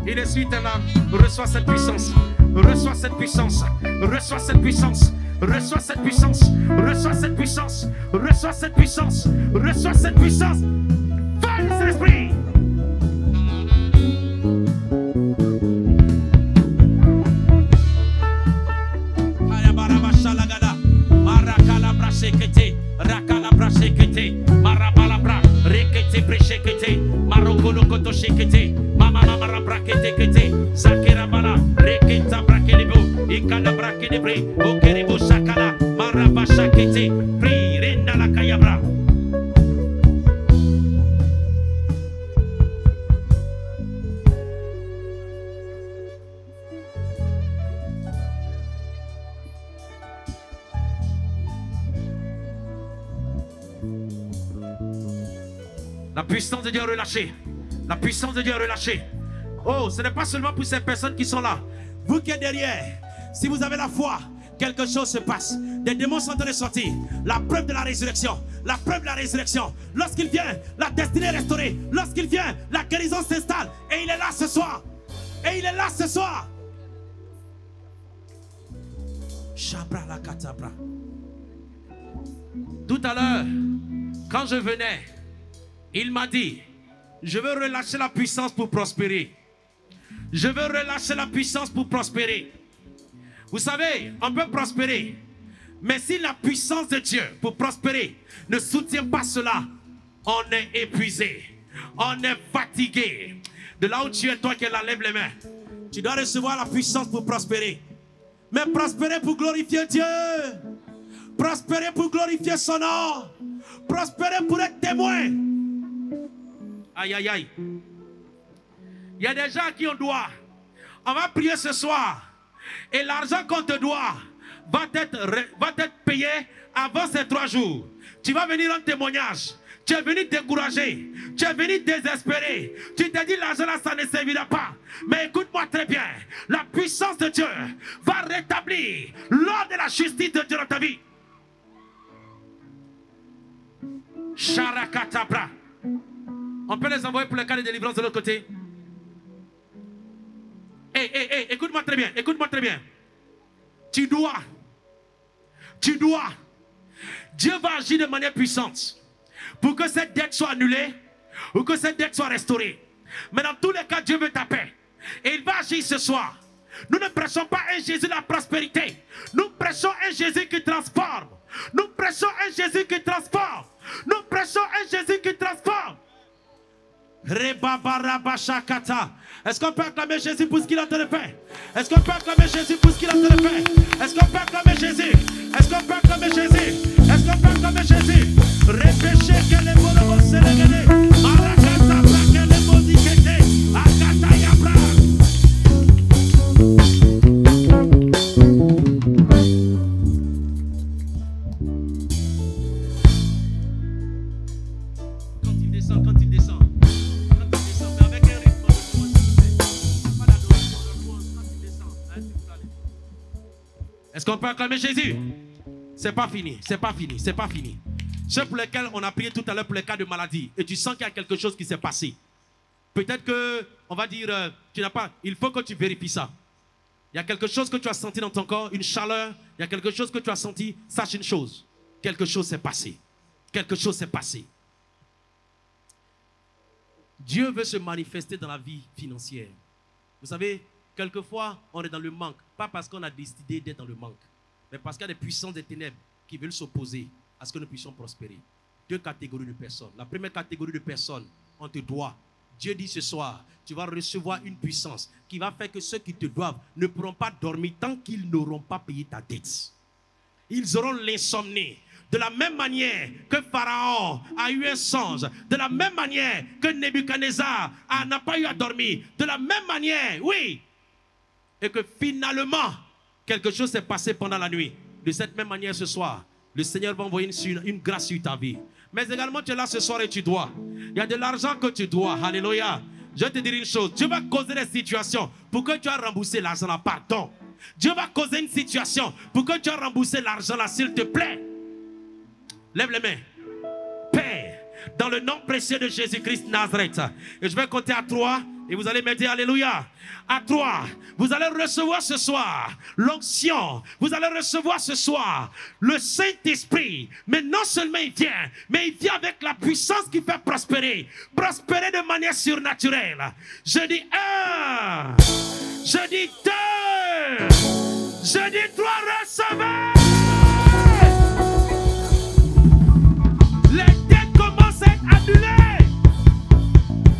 A: Il essuie tes larmes. Reçois cette puissance. Reçois cette puissance. Reçois cette puissance. Reçois cette puissance. Reçois cette puissance. Reçois cette puissance. Reçois cette puissance. Fais de l'esprit. Mama mama brakete kete zakera bala reketa brakelebo ikala brakelebre okerebo sakala maraba shakete pri renda la kayabra. La puissance de Dieu est relâchée. La puissance de Dieu est relâchée. Oh, ce n'est pas seulement pour ces personnes qui sont là. Vous qui êtes derrière, si vous avez la foi, quelque chose se passe. Des démons sont en train de sortir. La preuve de la résurrection. La preuve de la résurrection. Lorsqu'il vient, la destinée est restaurée. Lorsqu'il vient, la guérison s'installe. Et il est là ce soir. Et il est là ce soir. Chabra la katabra. Tout à l'heure, quand je venais, il m'a dit: je veux relâcher la puissance pour prospérer. Je veux relâcher la puissance pour prospérer. Vous savez, on peut prospérer. Mais si la puissance de Dieu pour prospérer ne soutient pas cela, on est épuisé. On est fatigué. De là où tu es, toi qui lève les mains, tu dois recevoir la puissance pour prospérer. Mais prospérer pour glorifier Dieu. Prospérer pour glorifier son nom. Prospérer pour être témoin. Aïe, aïe, aïe. Il y a des gens à qui on doit. On va prier ce soir. Et l'argent qu'on te doit va être payé avant ces 3 jours. Tu vas venir en témoignage. Tu es venu décourager. Tu es venu désespéré. Tu te dis l'argent là, ça ne servira pas. Mais écoute-moi très bien. La puissance de Dieu va rétablir l'ordre de la justice de Dieu dans ta vie. Charakatabra. On peut les envoyer pour le cas de délivrance de l'autre côté. Écoute-moi très bien, écoute-moi très bien. Tu dois. Dieu va agir de manière puissante pour que cette dette soit annulée ou que cette dette soit restaurée. Mais dans tous les cas, Dieu veut ta paix. Et il va agir ce soir. Nous ne prêchons pas un Jésus de la prospérité. Nous prêchons un Jésus qui transforme. Nous prêchons un Jésus qui transforme. Nous prêchons un Jésus qui transforme. Est-ce qu'on peut acclamer Jésus pour ce qu'il a en train de faire? Est-ce qu'on peut acclamer Jésus pour ce qu'il a en train de faire? Est-ce qu'on peut acclamer Jésus? Est-ce qu'on peut acclamer Jésus? Est-ce qu'on peut acclamer Jésus? Répéchez que les mots se révèlent. Marakata braque les mots dikete. Akata yabra. Quand il descend. Est-ce qu'on peut acclamer Jésus? C'est pas fini. Ceux pour lesquels on a prié tout à l'heure pour les cas de maladie, et tu sens qu'il y a quelque chose qui s'est passé. Peut-être que, on va dire, tu n'as pas, il faut que tu vérifies ça. Il y a quelque chose que tu as senti dans ton corps, une chaleur, il y a quelque chose que tu as senti, sache une chose, quelque chose s'est passé. Quelque chose s'est passé. Dieu veut se manifester dans la vie financière. Vous savez, quelquefois, on est dans le manque, pas parce qu'on a décidé d'être dans le manque, mais parce qu'il y a des puissances des ténèbres qui veulent s'opposer à ce que nous puissions prospérer. Deux catégories de personnes. La première catégorie de personnes, on te doit. Dieu dit ce soir, tu vas recevoir une puissance qui va faire que ceux qui te doivent ne pourront pas dormir tant qu'ils n'auront pas payé ta dette. Ils auront l'insomnie. De la même manière que Pharaon a eu un songe, de la même manière que Nebuchadnezzar n'a pas eu à dormir, de la même manière, oui, et que finalement, quelque chose s'est passé pendant la nuit. De cette même manière, ce soir, le Seigneur va envoyer une grâce sur ta vie. Mais également, tu es là ce soir et tu dois. Il y a de l'argent que tu dois. Alléluia. Je vais te dire une chose. Dieu va causer des situations pour que tu aies remboursé l'argent là. Pardon. Dieu va causer une situation pour que tu aies remboursé l'argent là, s'il te plaît. Lève les mains. Père, dans le nom précieux de Jésus-Christ Nazareth. Et je vais compter à 3 et vous allez me dire Alléluia. À 3, vous allez recevoir ce soir l'onction. Vous allez recevoir ce soir le Saint-Esprit. Mais non seulement il vient, mais il vient avec la puissance qui fait prospérer. Prospérer de manière surnaturelle. Je dis 1. Je dis 2. Je dis 3, recevez.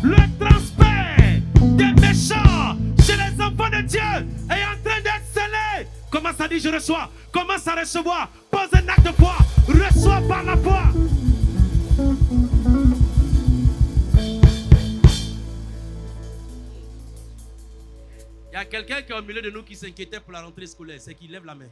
A: Le transfert des méchants chez les enfants de Dieu est en train d'être scellé. Comment ça dit je reçois? Commence à recevoir. Pose un acte de foi. Reçois par la foi. Il y a quelqu'un qui est au milieu de nous qui s'inquiétait pour la rentrée scolaire. C'est qu'il lève la main.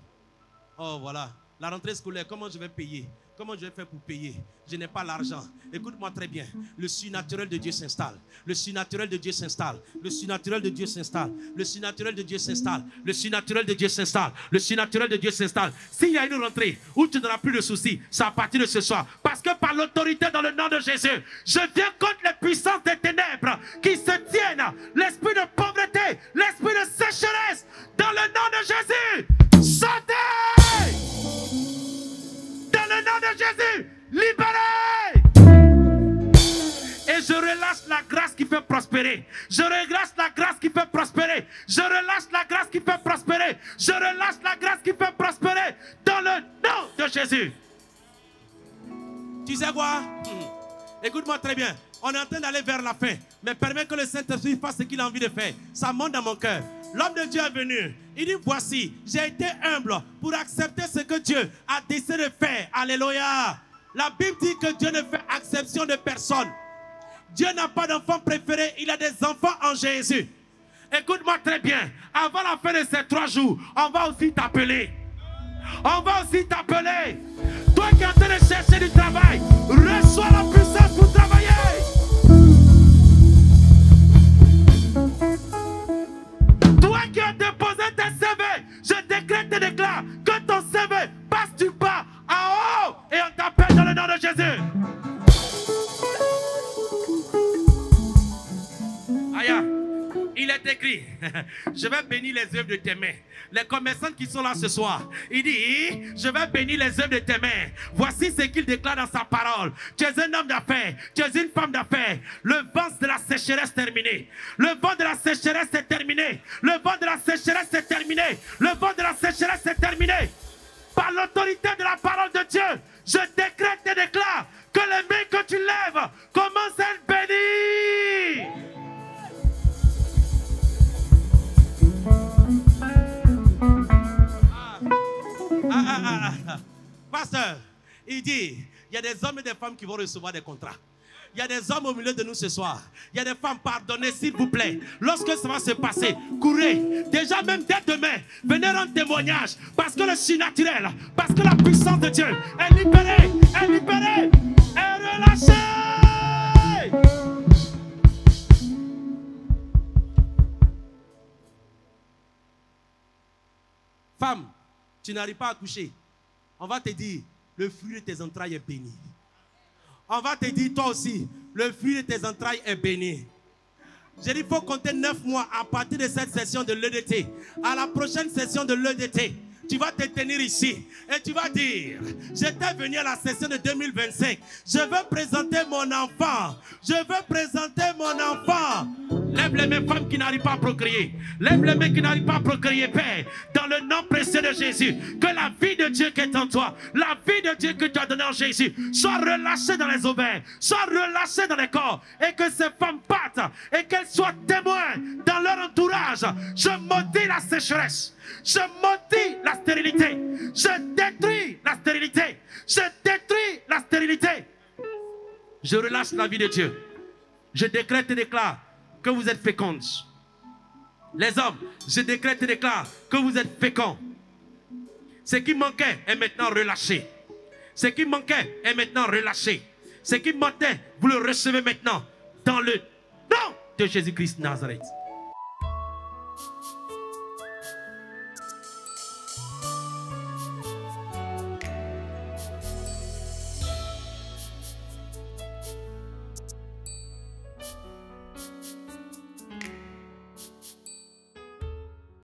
A: Oh voilà. La rentrée scolaire, comment je vais payer? Comment je vais faire pour payer? Je n'ai pas l'argent. Écoute-moi très bien. Le surnaturel de Dieu s'installe. Le surnaturel de Dieu s'installe. Le surnaturel de Dieu s'installe. Le surnaturel de Dieu s'installe. Le surnaturel de Dieu s'installe. Le surnaturel de Dieu s'installe. S'il y a une rentrée où tu n'auras plus de soucis, c'est à partir de ce soir. Parce que par l'autorité dans le nom de Jésus, je viens contre les puissances des ténèbres qui se tiennent. L'esprit de pauvreté, l'esprit de sécheresse. Dans le nom de Jésus, sortez! Dans le nom de Jésus, libérez! Et je relâche la grâce qui fait prospérer. Je relâche la grâce qui fait prospérer. Je relâche la grâce qui fait prospérer. Je relâche la grâce qui fait prospérer. Dans le nom de Jésus. Tu sais quoi? Écoute-moi très bien. On est en train d'aller vers la fin. Mais permets que le Saint-Esprit fasse ce qu'il a envie de faire. Ça monte dans mon cœur. L'homme de Dieu est venu. Il dit, voici, j'ai été humble pour accepter ce que Dieu a décidé de faire. Alléluia. La Bible dit que Dieu ne fait exception de personne. Dieu n'a pas d'enfant préféré. Il a des enfants en Jésus. Écoute-moi très bien. Avant la fin de ces 3 jours, on va aussi t'appeler. On va aussi t'appeler. Toi qui es en train de chercher du travail, reçois la puissance pour travailler. Toi qui as déposé tes CV, je décrète et déclare que ton CV passe du bas à haut et on t'appelle dans le nom de Jésus. Aïe, il est écrit. je vais bénir les œuvres de tes mains. Les commerçants qui sont là ce soir, il dit, je vais bénir les œuvres de tes mains. Voici ce qu'il déclare dans sa parole. Tu es un homme d'affaires, tu es une femme d'affaires. Le vent de la sécheresse est terminé. Le vent de la sécheresse est terminé. Le vent de la sécheresse est terminé. Le vent de la sécheresse est terminé. Par l'autorité de la parole de Dieu, je décrète et déclare que les mains que tu lèves commencent à être bénies. Pasteur, il dit, il y a des hommes et des femmes qui vont recevoir des contrats. Il y a des hommes au milieu de nous ce soir. Il y a des femmes, pardonnez s'il vous plaît. Lorsque ça va se passer, courez. Déjà même dès demain, venez rendre témoignage. Parce que le surnaturel, parce que la puissance de Dieu est libérée, est libérée, est relâchée. Femme, tu n'arrives pas à coucher. On va te dire, le fruit de tes entrailles est béni. On va te dire, toi aussi, le fruit de tes entrailles est béni. J'ai dit, il faut compter 9 mois à partir de cette session de l'EDT. À la prochaine session de l'EDT, tu vas te tenir ici et tu vas dire, j'étais venu à la session de 2025. Je veux présenter mon enfant. Je veux présenter mon enfant. Lève les mains, femmes qui n'arrivent pas à procréer. Lève les mains qui n'arrivent pas à procréer, Père. Dans le nom précieux de Jésus, que la vie de Dieu qui est en toi, la vie de Dieu que tu as donnée en Jésus, soit relâchée dans les ovaires, soit relâchée dans les corps, et que ces femmes partent, et qu'elles soient témoins dans leur entourage. Je maudis la sécheresse. Je maudis la stérilité. Je détruis la stérilité. Je détruis la stérilité. Je relâche la vie de Dieu. Je décrète et déclare que vous êtes fécondes. Les hommes, je décrète et déclare que vous êtes féconds. Ce qui manquait est maintenant relâché. Ce qui manquait est maintenant relâché. Ce qui manquait, vous le recevez maintenant dans le nom de Jésus-Christ Nazareth.